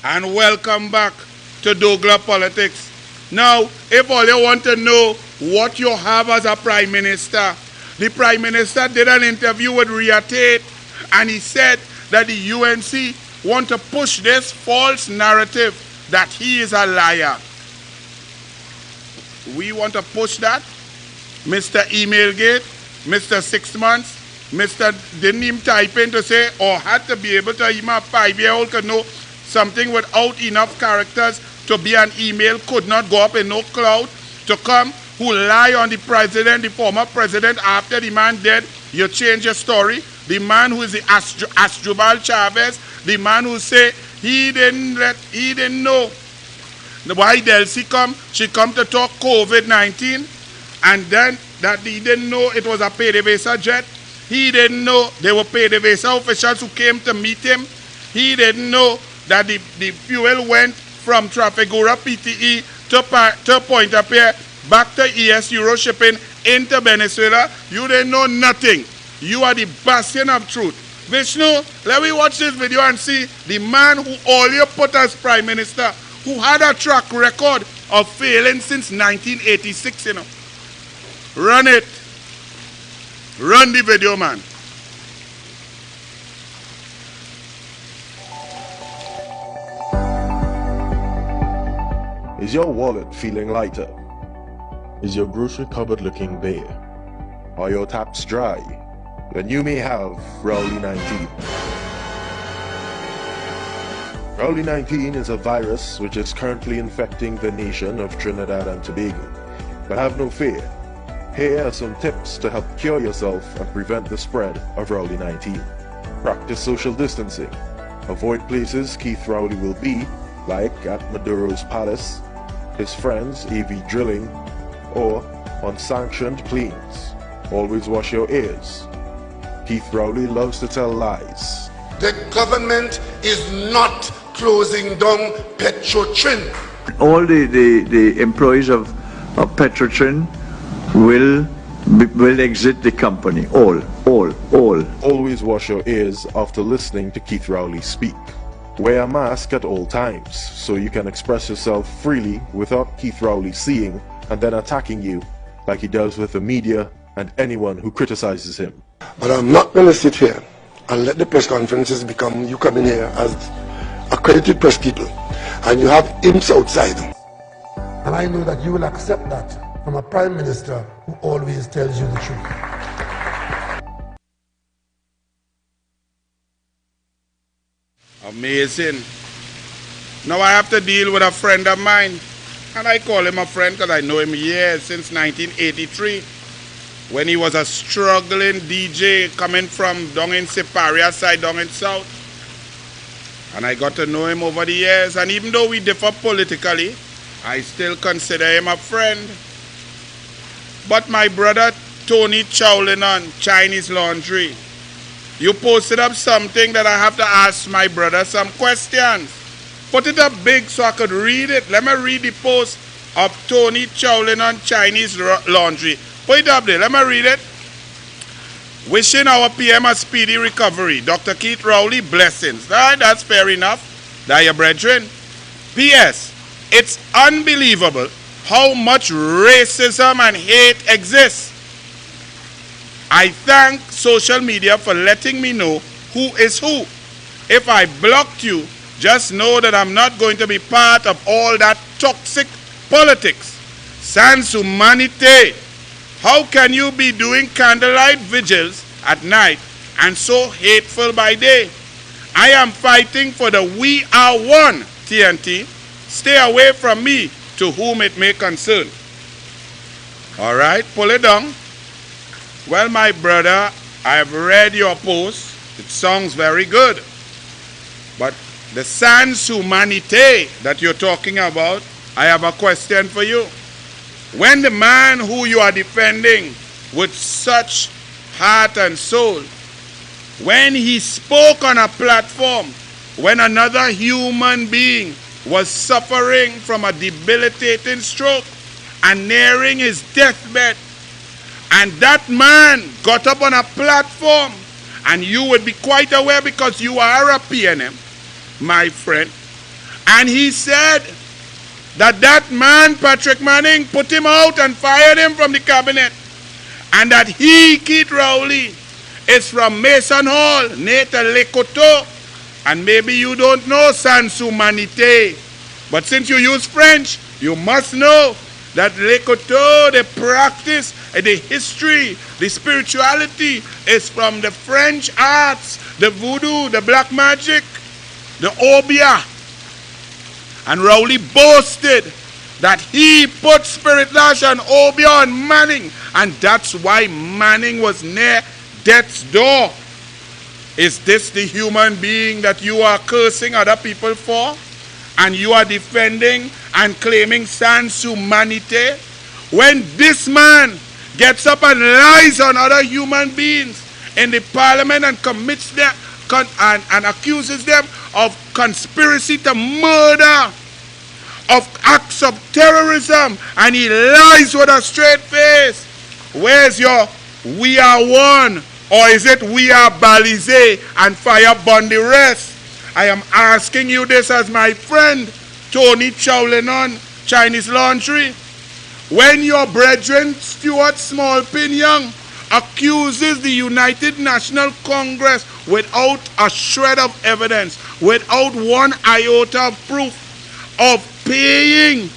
And welcome back to DouglAR Politics. Now, if all you want to know what you have as a Prime Minister, the Prime Minister did an interview with Ria Tate and he said that the UNC want to push this false narrative that he is a liar. We want to push that. Mr. Emailgate, Mr. 6 months, Mr. didn't even type in to say or had to be able to, even a 5-year-old could know something without enough characters to be an email, could not go up in no cloud, to come who lie on the president, the former president, after the man dead, you change your story. The man who is the Asdrubal Chavez, the man who say he didn't know why Delcy come, she come to talk COVID-19, and then that he didn't know it was a PDVSA jet. He didn't know there were PDVSA officials who came to meet him. He didn't know that the fuel went from Trafigura PTE to Pointe-à-Pierre, back to ES Euro shipping into Venezuela. You didn't know nothing. You are the bastion of truth. Vishnu, let me watch this video and see the man who all you put as Prime Minister, who had a track record of failing since 1986, you know. Run it. Run the video, man. Is your wallet feeling lighter? Is your grocery cupboard looking bare? or your taps dry, then you may have Rowley 19. Rowley 19 is a virus which is currently infecting the nation of Trinidad and Tobago. But have no fear. Here are some tips to help cure yourself and prevent the spread of Rowley 19. Practice social distancing. Avoid places Keith Rowley will be, like at Maduro's Palace, his friends AV Drilling, or on sanctioned planes. Always wash your ears. Keith Rowley loves to tell lies. The government is not closing down Petrotrin. All the employees of Petrotrin will exit the company. All. Always wash your ears after listening to Keith Rowley speak. Wear a mask at all times so you can express yourself freely without Keith Rowley seeing and then attacking you like he does with the media and anyone who criticizes him. But I'm not going to sit here and let the press conferences become you coming here as accredited press people and you have imps outside. And I know that you will accept that from a prime minister who always tells you the truth. Amazing. Now I have to deal with a friend of mine. And I call him a friend because I know him years, since 1983. When he was a struggling DJ coming from down in Siparia side, down in South. And I got to know him over the years. And even though we differ politically, I still consider him a friend. But my brother Tony Chowlin on Chinese Laundry, you posted up something that I have to ask my brother some questions. Put it up big so I could read it. Let me read the post of Tony Chowlin on Chinese Laundry. Put it up there. Let me read it. Wishing our PM a speedy recovery. Dr. Keith Rowley, blessings. All right, that's fair enough. That your brethren. P.S. It's unbelievable how much racism and hate exists. I thank social media for letting me know who is who. If I blocked you, just know that I'm not going to be part of all that toxic politics. Sans humanité. How can you be doing candlelight vigils at night and so hateful by day? I am fighting for the We Are One, TNT. Stay away from me, to whom it may concern. All right, pull it down. Well, my brother, I have read your post. It sounds very good. But the sans humanité that you're talking about, I have a question for you. When the man who you are defending with such heart and soul, when he spoke on a platform, when another human being was suffering from a debilitating stroke and nearing his deathbed, and that man got up on a platform, and you would be quite aware because you are a PNM, my friend, and he said that man, Patrick Manning, put him out and fired him from the cabinet, and that he, Keith Rowley, is from Mason Hall, Nata Lekoto, and maybe you don't know sans humanité, but since you use French, you must know that Lekoto, the practice, the history, the spirituality is from the French arts, the voodoo, the black magic, the obia. And Rowley boasted that he put Spirit Lash and obia on Manning, and that's why Manning was near death's door. Is this the human being that you are cursing other people for? And you are defending and claiming sans humanité? When this man gets up and lies on other human beings in the parliament and commits them and accuses them of conspiracy to murder, of acts of terrorism, and he lies with a straight face, where's your We Are One? Or is it We Are Balizé and fire burn the rest? I am asking you this as my friend Tony Chowlenon, Chinese Laundry. When your brethren Stuart Smallpin Young accuses the United National Congress without a shred of evidence, without one iota of proof, of paying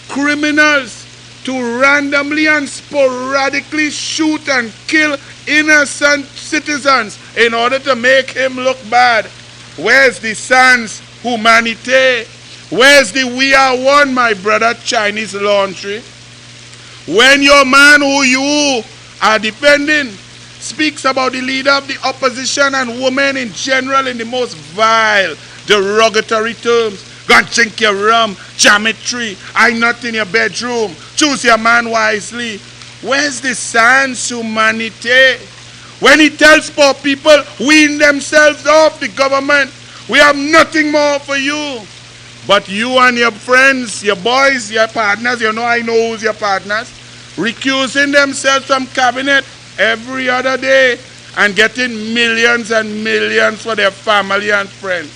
criminals to randomly and sporadically shoot and kill innocent citizens in order to make him look bad? Where's the sans humanité? Where's the we are one, my brother, Chinese laundry? When your man who you are defending speaks about the leader of the opposition and women in general in the most vile, derogatory terms, go and drink your rum, geometry, I'm not in your bedroom, choose your man wisely. Where's the sans humanité? When he tells poor people, wean themselves off the government, we have nothing more for you. But you and your friends, your boys, your partners, you know I know who's your partners, recusing themselves from cabinet every other day and getting millions and millions for their family and friends.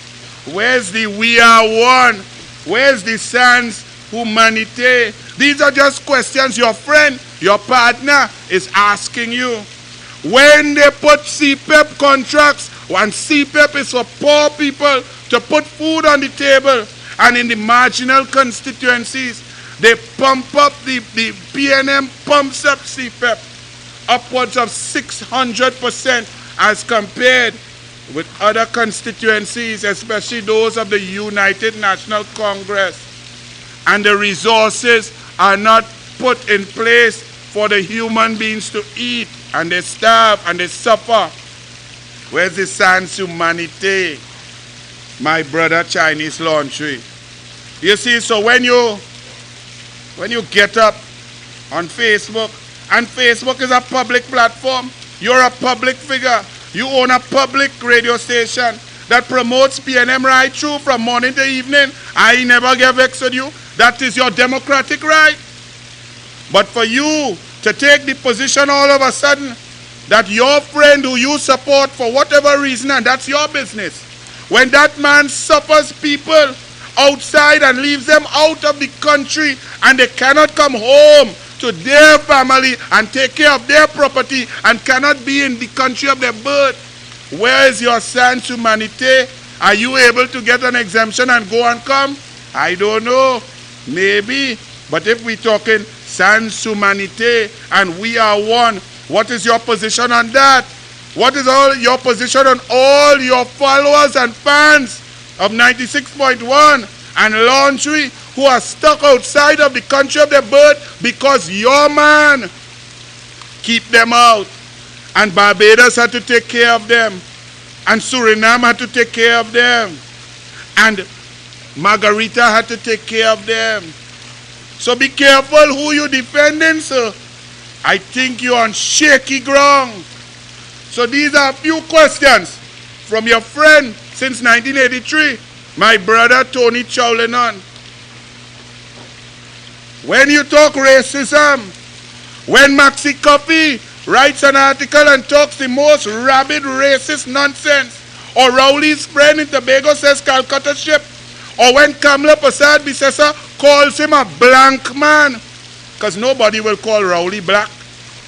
Where's the we are one? Where's the sans humanité? These are just questions your friend, your partner is asking you. When they put CPEP contracts, and CPEP is for poor people to put food on the table, and in the marginal constituencies, they pump up the PNM pumps up CPEP upwards of 600% as compared with other constituencies, especially those of the United National Congress. And the resources are not put in place for the human beings to eat, and they starve and they suffer. Where's the sans humanité, my brother, Chinese laundry? You see, so when you get up on Facebook, and Facebook is a public platform, you're a public figure, you own a public radio station that promotes PNM right through from morning to evening, I never get vexed with you. That is your democratic right. But for you to take the position all of a sudden that your friend who you support for whatever reason, and that's your business, when that man suffers people outside and leaves them out of the country and they cannot come home to their family and take care of their property and cannot be in the country of their birth, where is your sans humanité? Are you able to get an exemption and go and come? I don't know. Maybe. But if we're talking sans humanité and we are one, what is your position on that? What is your position on all your followers and fans of 96.1 and laundry who are stuck outside of the country of their birth because your man keep them out? And Barbados had to take care of them, and Suriname had to take care of them, and Margarita had to take care of them. So be careful who you defending, sir. I think you're on shaky ground. So these are a few questions from your friend since 1983, my brother Tony Chowlinon. When you talk racism, when Maxi Coffee writes an article and talks the most rabid racist nonsense, or Rowley's friend in Tobago says Calcutta ship, or when Kamla Prasad Bisesa calls him a blank man, because nobody will call Rowley black.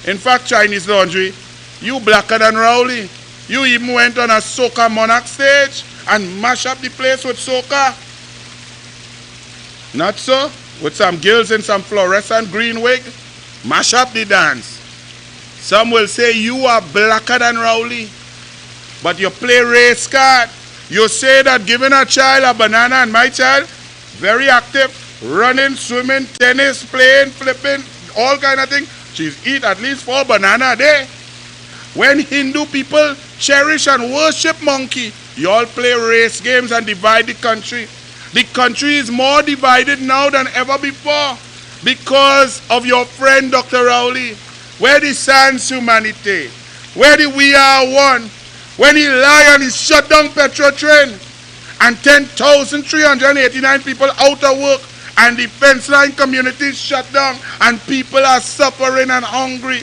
In fact, Chinese laundry, you blacker than Rowley. You even went on a soca monarch stage and mash up the place with soca. Not so? With some girls in some fluorescent green wig, mash up the dance. Some will say you are blacker than Rowley, but you play race card. You say that giving a child a banana, and my child, very active, running, swimming, tennis, playing, flipping, all kind of things. She's eat at least 4 bananas a day. When Hindu people cherish and worship monkey, you all play race games and divide the country. The country is more divided now than ever before because of your friend Dr. Rowley. Where the sans humanité? Where the we are one? When he lie and he shut down Petro train and 10,389 people out of work and the fence line community is shut down and people are suffering and hungry.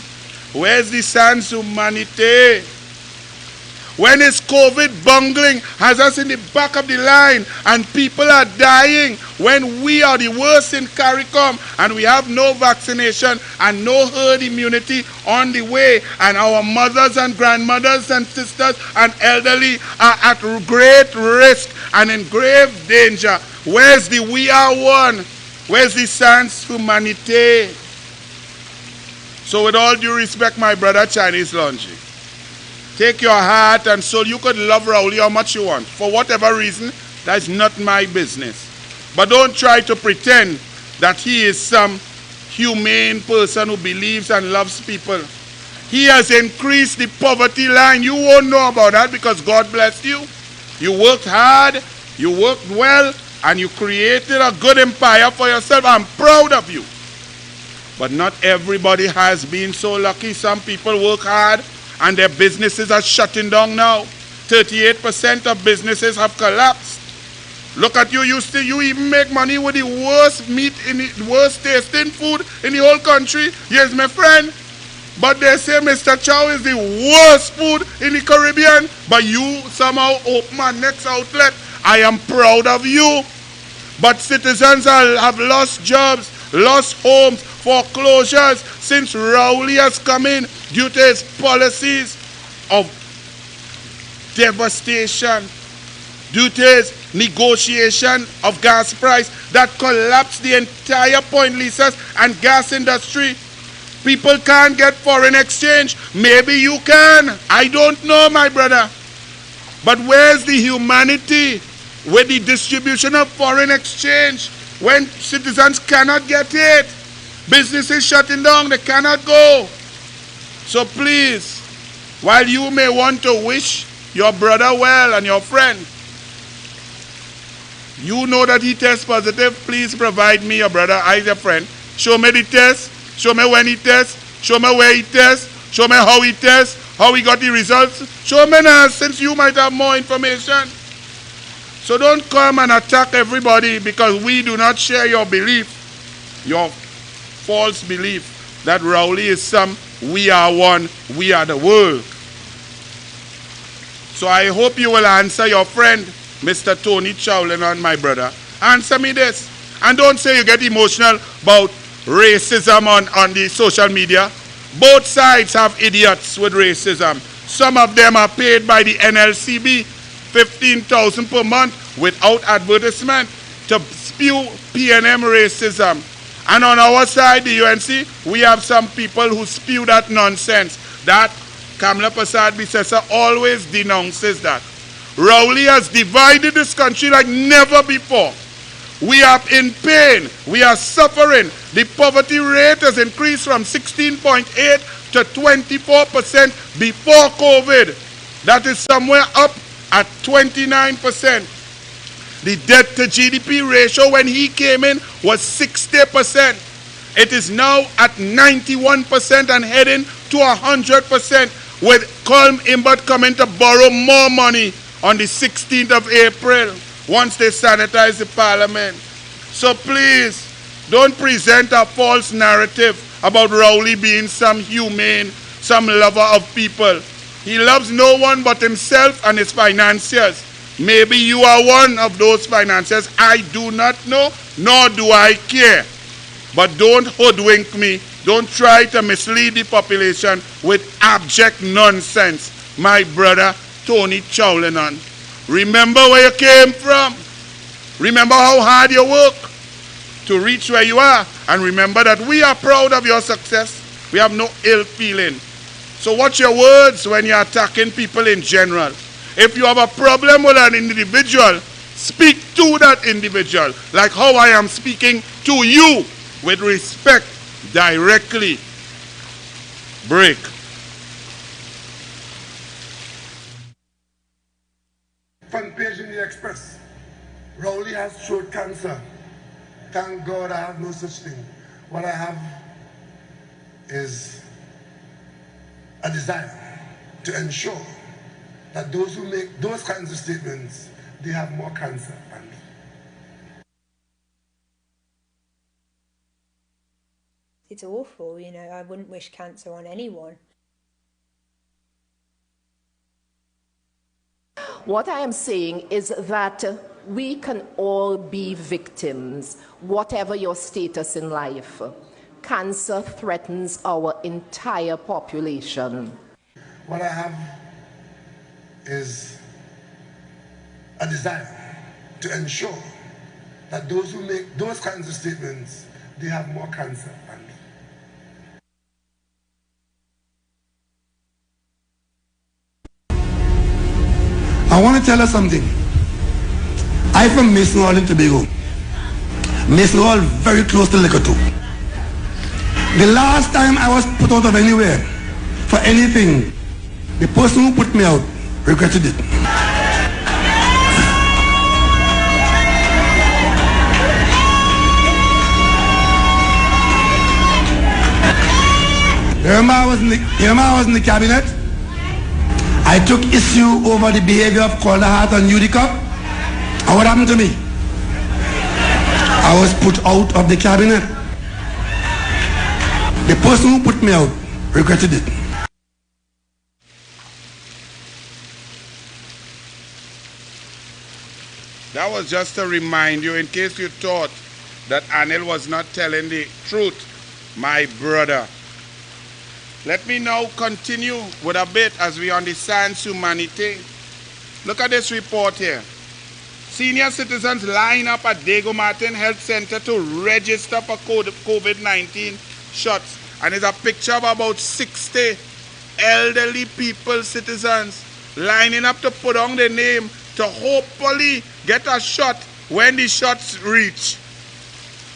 Where's the sans humanité? When is COVID bungling, has us in the back of the line and people are dying, when we are the worst in CARICOM and we have no vaccination and no herd immunity on the way, and our mothers and grandmothers and sisters and elderly are at great risk and in grave danger. Where's the we are one? Where's the sans humanité? So with all due respect, my brother Chinese Laundry, take your heart and soul. You could love Rowley how much you want. For whatever reason, that's not my business. But don't try to pretend that he is some humane person who believes and loves people. He has increased the poverty line. You won't know about that because God blessed you. You worked hard, you worked well, and you created a good empire for yourself. I'm proud of you. But not everybody has been so lucky. Some people work hard and their businesses are shutting down now. 38% of businesses have collapsed. Look at you, you even make money with the worst meat, in the worst tasting food in the whole country. Yes, my friend. But they say Mr. Chow is the worst food in the Caribbean. But you somehow open my next outlet. I am proud of you. But citizens have lost jobs, lost homes, foreclosures since Rowley has come in due to his policies of devastation, due to his negotiation of gas price that collapsed the entire point leases and gas industry. People can't get foreign exchange. Maybe you can. I don't know, my brother. But where's the humanity with the distribution of foreign exchange when citizens cannot get it? Businesses shutting down, they cannot go. So please, while you may want to wish your brother well and your friend, you know that he tests positive, please provide me your brother, I your friend. Show me the test, show me when he tests, show me where he tests, show me how he tests, how he got the results. Show me now, since you might have more information. So don't come and attack everybody because we do not share your belief, your false belief that Rowley is some, we are one, we are the world. So I hope you will answer your friend, Mr. Tony Chowlenon, my brother. Answer me this. And don't say you get emotional about racism on the social media. Both sides have idiots with racism. Some of them are paid by the NLCB, $15,000 per month without advertisement to spew PNM racism. And on our side, the UNC, we have some people who spew that nonsense. That Kamla Persad-Bissessar always denounces that. Rowley has divided this country like never before. We are in pain. We are suffering. The poverty rate has increased from 16.8 to 24% before COVID. That is somewhere up at 29%. The debt to GDP ratio when he came in was 60%. It is now at 91% and heading to 100% with Colm Imbert coming to borrow more money on the 16th of April once they sanitize the parliament. So please, don't present a false narrative about Rowley being some humane, some lover of people. He loves no one but himself and his financiers. Maybe you are one of those financiers. I do not know, nor do I care. But don't hoodwink me. Don't try to mislead the population with abject nonsense, my brother Tony Chowlenon. Remember where you came from. Remember how hard you work to reach where you are. And remember that we are proud of your success. We have no ill feeling. So watch your words when you're attacking people in general. If you have a problem with an individual, speak to that individual, like how I am speaking to you, with respect, directly. Break. Front page in the Express. Rowley has throat cancer. Thank God I have no such thing. What I have is a desire to ensure that those who make those kinds of statements, they have more cancer than me. It's awful, you know, I wouldn't wish cancer on anyone. What I am saying is that we can all be victims, whatever your status in life. Cancer threatens our entire population. What I have is a desire to ensure that those who make those kinds of statements, they have more cancer than me. I want to tell you something. I'm from Mason Hall in Tobago. Mason Hall very close to Liquor 2. The last time I was put out of anywhere for anything, the person who put me out regretted it. Remember I was in the cabinet? I took issue over the behavior of Calder Hart and Utica. And what happened to me? I was put out of the cabinet. The person who put me out regretted it. That was just to remind you, in case you thought that Anil was not telling the truth, my brother. Let me now continue with a bit as we understand humanity. Look at this report here. Senior citizens line up at Diego Martin Health Center to register for COVID-19 shots. And there's a picture of about 60 elderly people, citizens, lining up to put on their name to hopefully get a shot when the shots reach.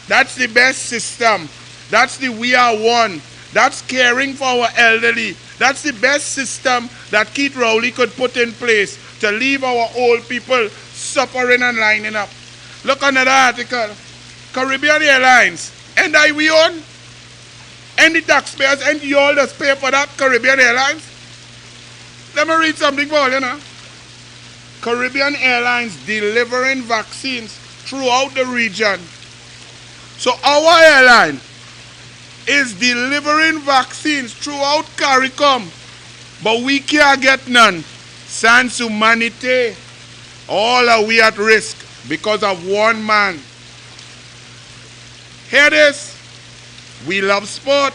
That's the best system. That's the We Are One. That's caring for our elderly. That's the best system that Keith Rowley could put in place to leave our old people suffering and lining up. Look another article. Caribbean Airlines. And we own? And the taxpayers and you all just pay for that Caribbean Airlines? Let me read something for you now. Caribbean Airlines delivering vaccines throughout the region. So our airline is delivering vaccines throughout CARICOM, but we can't get none. Sans humanity, all are we at risk because of one man. Hear this? We love sport.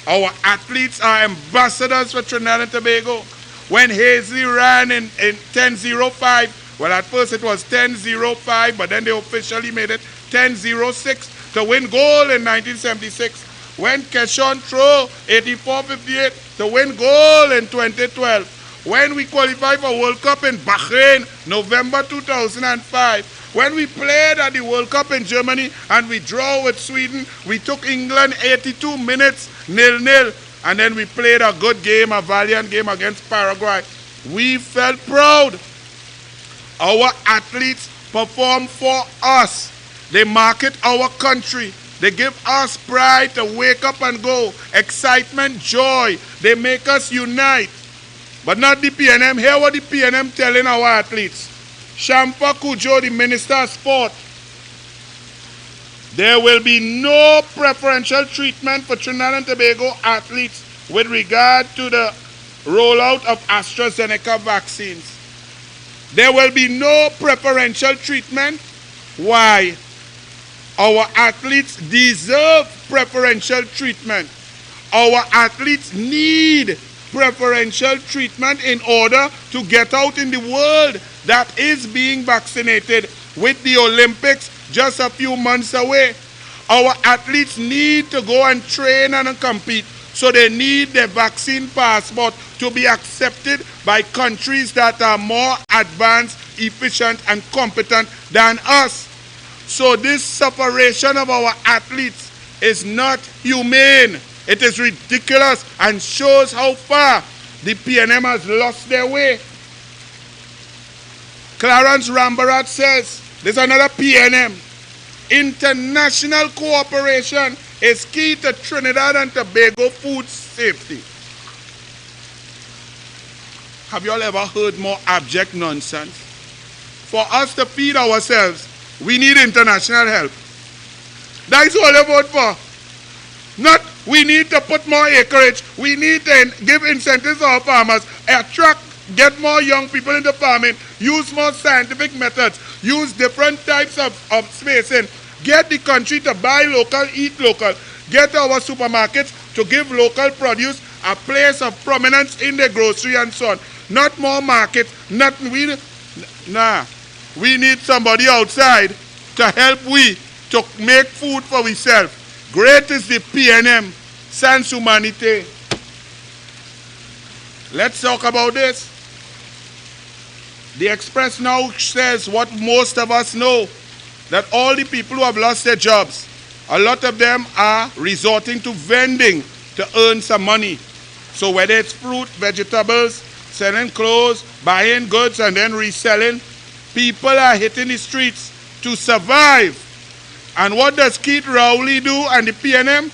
Our athletes are ambassadors for Trinidad and Tobago. When Hazley ran in 10:05, well, at first it was 10:05, but then they officially made it 10:06 to win gold in 1976. When Keshon threw 84-58 to win gold in 2012. When we qualified for World Cup in Bahrain, November 2005. When we played at the World Cup in Germany and we draw with Sweden, we took England 82 minutes, 0-0. And then we played a good game, a valiant game against Paraguay. We felt proud. Our athletes perform for us. They market our country. They give us pride to wake up and go. Excitement, joy. They make us unite. But not the PNM. Hear what the PNM telling our athletes. Shampa Kujo, the Minister of Sport. There will be no preferential treatment for Trinidad and Tobago athletes with regard to the rollout of AstraZeneca vaccines. There will be no preferential treatment. Why? Our athletes deserve preferential treatment. Our athletes need preferential treatment in order to get out in the world that is being vaccinated, with the Olympics just a few months away. Our athletes need to go and train and compete, so they need their vaccine passport to be accepted by countries that are more advanced, efficient, and competent than us. So this separation of our athletes is not humane. It is ridiculous and shows how far the PNM has lost their way. Clarence Rambarat says, there's another PNM. International cooperation is key to Trinidad and Tobago food safety. Have you all ever heard more abject nonsense? For us to feed ourselves, we need international help. That's all I vote for. Not we need to put more acreage. We need to give incentives to our farmers, attract, get more young people into farming, use more scientific methods, use different types of spacing, get the country to buy local, eat local, get our supermarkets to give local produce a place of prominence in the grocery and so on. Not more markets, we need somebody outside to help we to make food for ourselves. Great is the PNM, sans humanité. Let's talk about this. The Express now says what most of us know, that all the people who have lost their jobs, a lot of them are resorting to vending to earn some money. So whether it's fruit, vegetables, selling clothes, buying goods and then reselling, people are hitting the streets to survive. And what does Keith Rowley do and the PNM?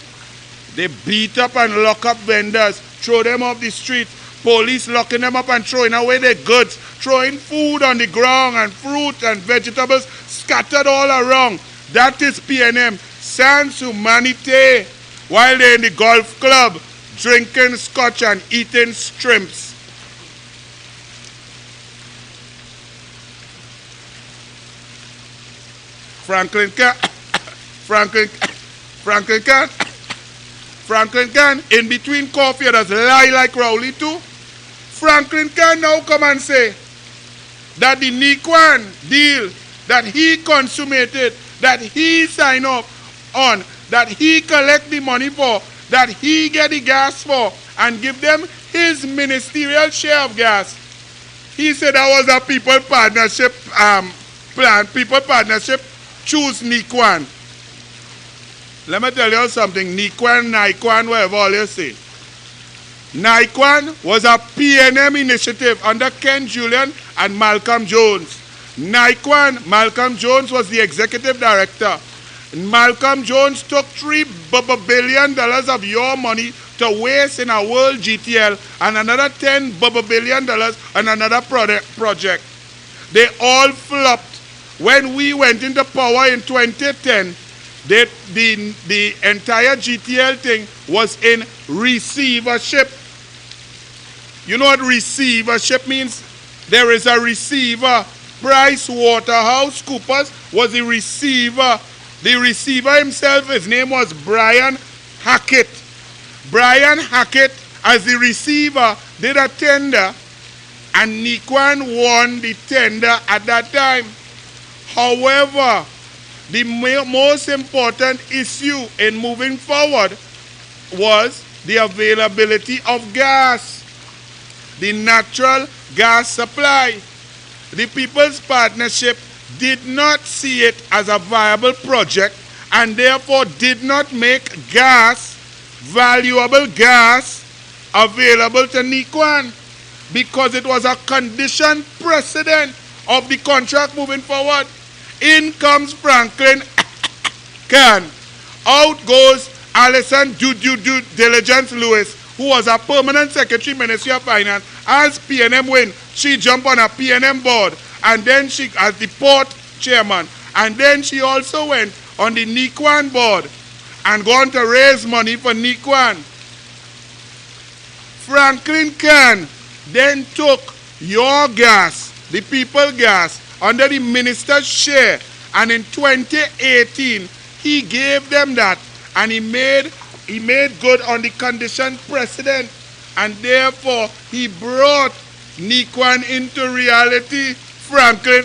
They beat up and lock up vendors, throw them off the street, police locking them up and throwing away their goods, throwing food on the ground and fruit and vegetables scattered all around. That is PNM. Sans humanité, while they're in the golf club drinking scotch and eating shrimps. Franklin can, in between coffee, does lie like Rowley too. Franklin can now come and say that the Nikwan deal that he consummated, that he signed up on, that he collect the money for, that he get the gas for, and give them his ministerial share of gas. He said that was a people partnership plan. People partnership choose Nikwan. Let me tell you something. Nikwan, whatever all you say. Nikwan was a PNM initiative under Ken Julian and Malcolm Jones. Nikwan, Malcolm Jones was the executive director. Malcolm Jones took $3 billion of your money to waste in a world GTL and another $10 billion on another project. They all flopped. When we went into power in 2010, the entire GTL thing was in receivership. You know what receivership means? There is a receiver. PricewaterhouseCoopers was the receiver. The receiver himself, his name was Brian Hackett. Brian Hackett, as the receiver, did a tender, and Nikwan won the tender at that time. However, the most important issue in moving forward was the availability of gas, the natural gas supply. The People's Partnership did not see it as a viable project and therefore did not make gas, valuable gas, available to Nikwan because it was a condition precedent of the contract moving forward. In comes Franklin Can. Out goes Alison Due Diligence Lewis, who was a permanent secretary, Ministry of Finance. As PNM win, she jumped on a PNM board, and then she, as the port chairman, and then she also went on the Nikwan board and gone to raise money for Nikwan. Franklin Can then took your gas, the people gas, under the minister's share, and in 2018 he gave them that, and he made good on the condition precedent, and therefore he brought Nikwan into reality. Franklin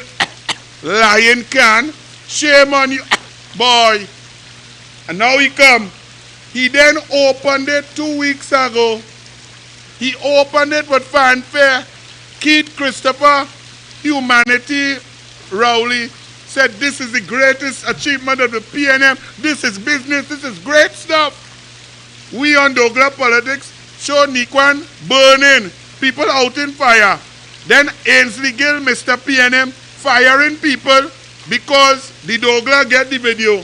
Lion Can, shame on you, boy. And now he come. He then opened it 2 weeks ago. He opened it with fanfare. Keith Christopher, Humanity Rowley, said this is the greatest achievement of the PNM. This is business. This is great stuff. We on DouglAR Politics show Nikwan burning, people out in fire. Then Ainsley Gill, Mr. PNM, firing people because the DouglAR get the video.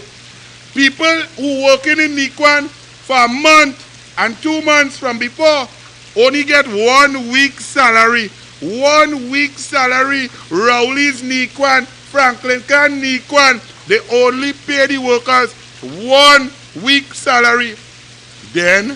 People who working in Nikwan for a month and 2 months from before only get 1 week salary. 1 week salary. Rowley's Nikwan, Franklin Can Nikwan, they only pay the workers 1 week salary. Then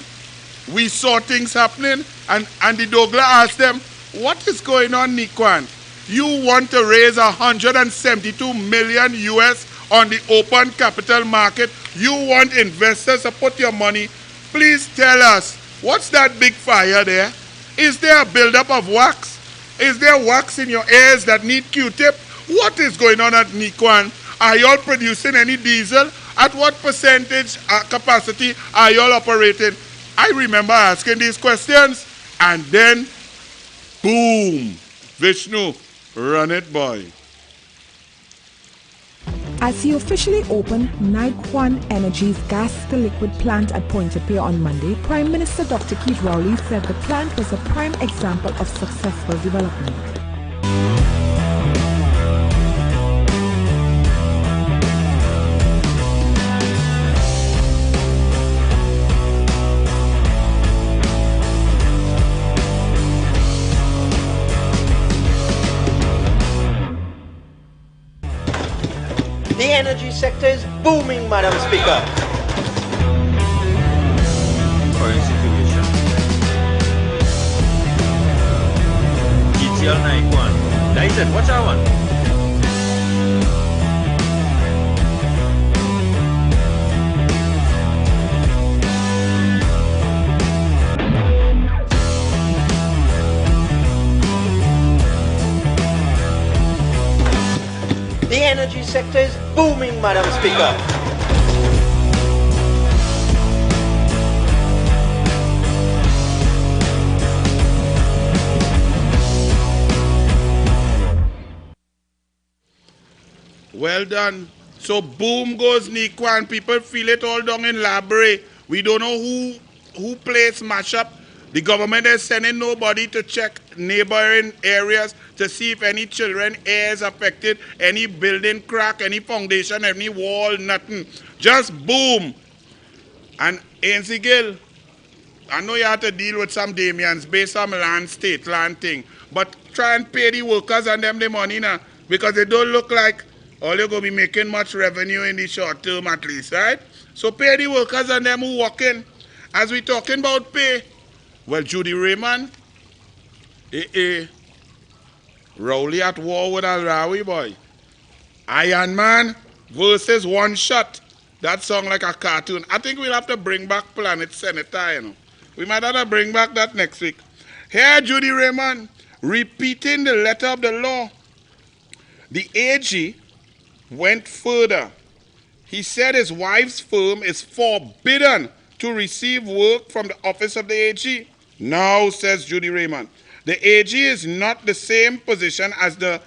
we saw things happening, and the DouglAR asked them, what is going on, Nikwan? You want to raise 172 million US on the open capital market. You want investors to put your money. Please tell us, what's that big fire there? Is there a buildup of wax? Is there wax in your ears that need Q-tip? What is going on at Nikwan? Are y'all producing any diesel? At what percentage capacity are y'all operating? I remember asking these questions, and then, boom, Vishnu, Run it, boy. As he officially opened Nigquan Energy's gas-to-liquid plant at Pointe-a-Pierre on Monday, Prime Minister Dr. Keith Rowley said the plant was a prime example of successful development. The energy sector is booming, Madam Speaker. Current situation. GTL 91. That is it. Watch that one. The energy sector is booming, Madam Speaker. Well done. So boom goes Nigquan. People feel it all down in Labre. We don't know who plays mashup. The government is sending nobody to check neighboring areas to see if any children is affected, any building crack, any foundation, any wall, nothing. Just boom. And Ainsley Gill, I know you have to deal with some Damians based on state land thing, but try and pay the workers and them the money now, because they don't look like all you're going to be making much revenue in the short term at least, right? So pay the workers and them who walk in. As we talking about pay, well, Judy Raymond, Rowley at war with Al-Rawi, boy. Iron Man versus One Shot. That sound like a cartoon. I think we'll have to bring back Planet Senator, you know. We might have to bring back that next week. Here, Judy Raymond, repeating the letter of the law. The AG went further. He said his wife's firm is forbidden to receive work from the office of the AG. Now, says Judy Raymond, the AG is not the same position as the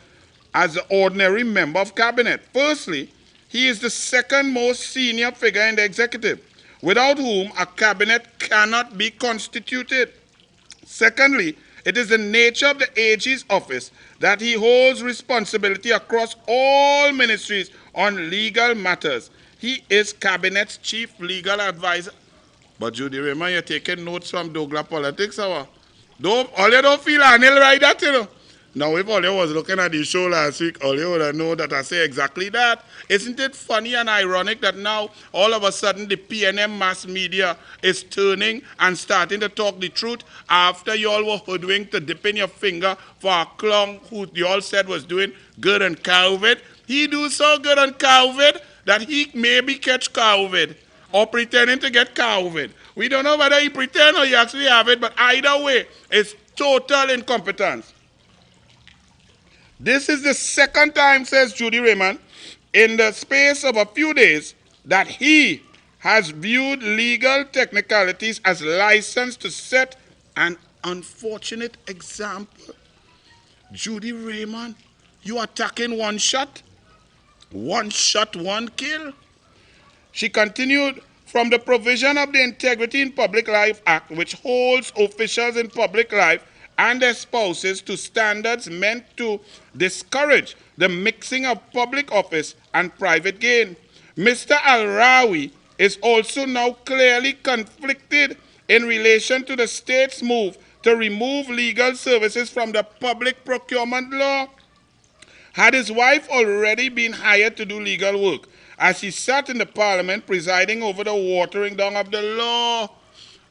ordinary member of cabinet. Firstly, he is the second most senior figure in the executive, without whom a cabinet cannot be constituted. Secondly, it is the nature of the AG's office that he holds responsibility across all ministries on legal matters. He is cabinet's chief legal advisor. But Judy Raymond, you're taking notes from DouglAR politics, or what? All you don't feel Anil right that, you know. Now, if all you was looking at the show last week, all you would have known that I say exactly that. Isn't it funny and ironic that now, all of a sudden, the PNM mass media is turning and starting to talk the truth after you all were hoodwinked to dip in your finger for a clown who you all said was doing good on COVID? He do so good on COVID that he maybe catch COVID or pretending to get COVID. We don't know whether he pretend or he actually have it, but either way, it's total incompetence. This is the second time, says Judy Raymond, in the space of a few days, that he has viewed legal technicalities as licensed to set an unfortunate example. Judy Raymond, you attacking One Shot, one kill. She continued, from the provision of the Integrity in Public Life Act, which holds officials in public life and their spouses to standards meant to discourage the mixing of public office and private gain. Mr. Al-Rawi is also now clearly conflicted in relation to the state's move to remove legal services from the public procurement law. Had his wife already been hired to do legal work, as he sat in the parliament presiding over the watering down of the law?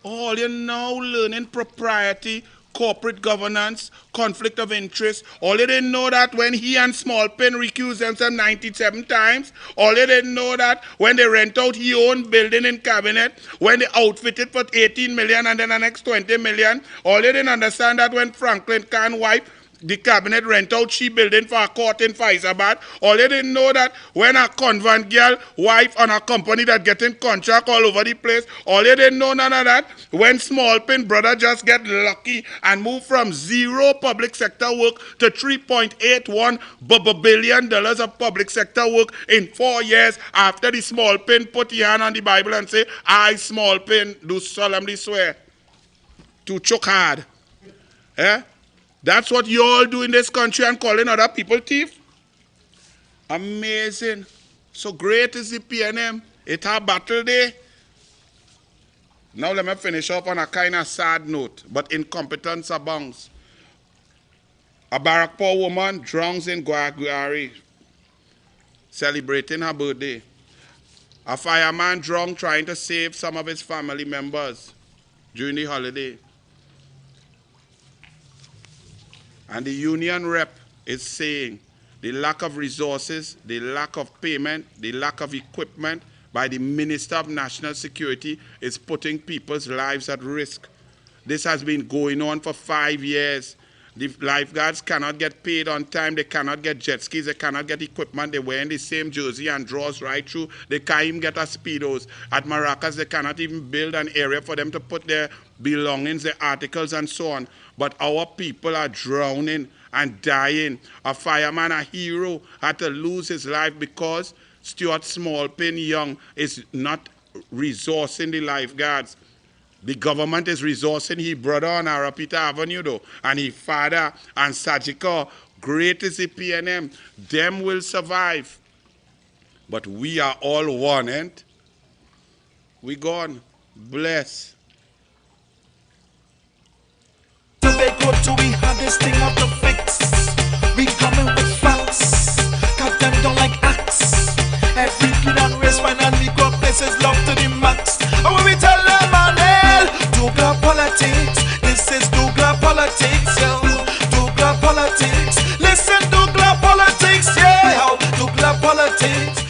All you now learning propriety, corporate governance, conflict of interest. All you didn't know that when he and Smallpin recused themselves 97 times. All you didn't know that when they rent out his own building in cabinet, when they outfitted for 18 million and then the next 20 million. All you didn't understand that when Franklin Khan's wife the cabinet rent out she building for a court in Faizabad. All they didn't know that when a convent girl wife on a company that getting contract all over the place, all they didn't know none of that. When Small Pin brother just get lucky and move from zero public sector work to $3.81 billion of public sector work in 4 years after the Small Pin put his hand on the Bible and say, I, Small Pin, do solemnly swear to choke hard. That's what you all do in this country and calling other people thief? Amazing. So great is the PNM. It's a battle day. Now let me finish up on a kind of sad note, but incompetence abounds. A Barrackpore woman drowns in DouglAR, celebrating her birthday. A fireman drowned trying to save some of his family members during the holiday. And the union rep is saying the lack of resources, the lack of payment, the lack of equipment by the Minister of National Security is putting people's lives at risk. This has been going on for 5 years. The lifeguards cannot get paid on time. They cannot get jet skis. They cannot get equipment. They wear the same jersey and drawers right through. They can't even get a Speedos. At Maracas, they cannot even build an area for them to put their belongings, their articles, and so on. But our people are drowning and dying. A fireman, a hero, had to lose his life because Stuart Smallpin Young is not resourcing the lifeguards. The government is resourcing his brother on Arapita Avenue, though, and his father and Sajiko. Great is the PNM. Them will survive. But we are all one, ain't? We gone. Bless. We have this thing out to fix. We coming with facts. Cut them down like axe. Every kid and race, fine and equal places, love to the max. And when we tell them, Anil, DouglAR politics. This is DouglAR politics, yo. DouglAR politics. Listen, DouglAR politics, yeah. DouglAR politics.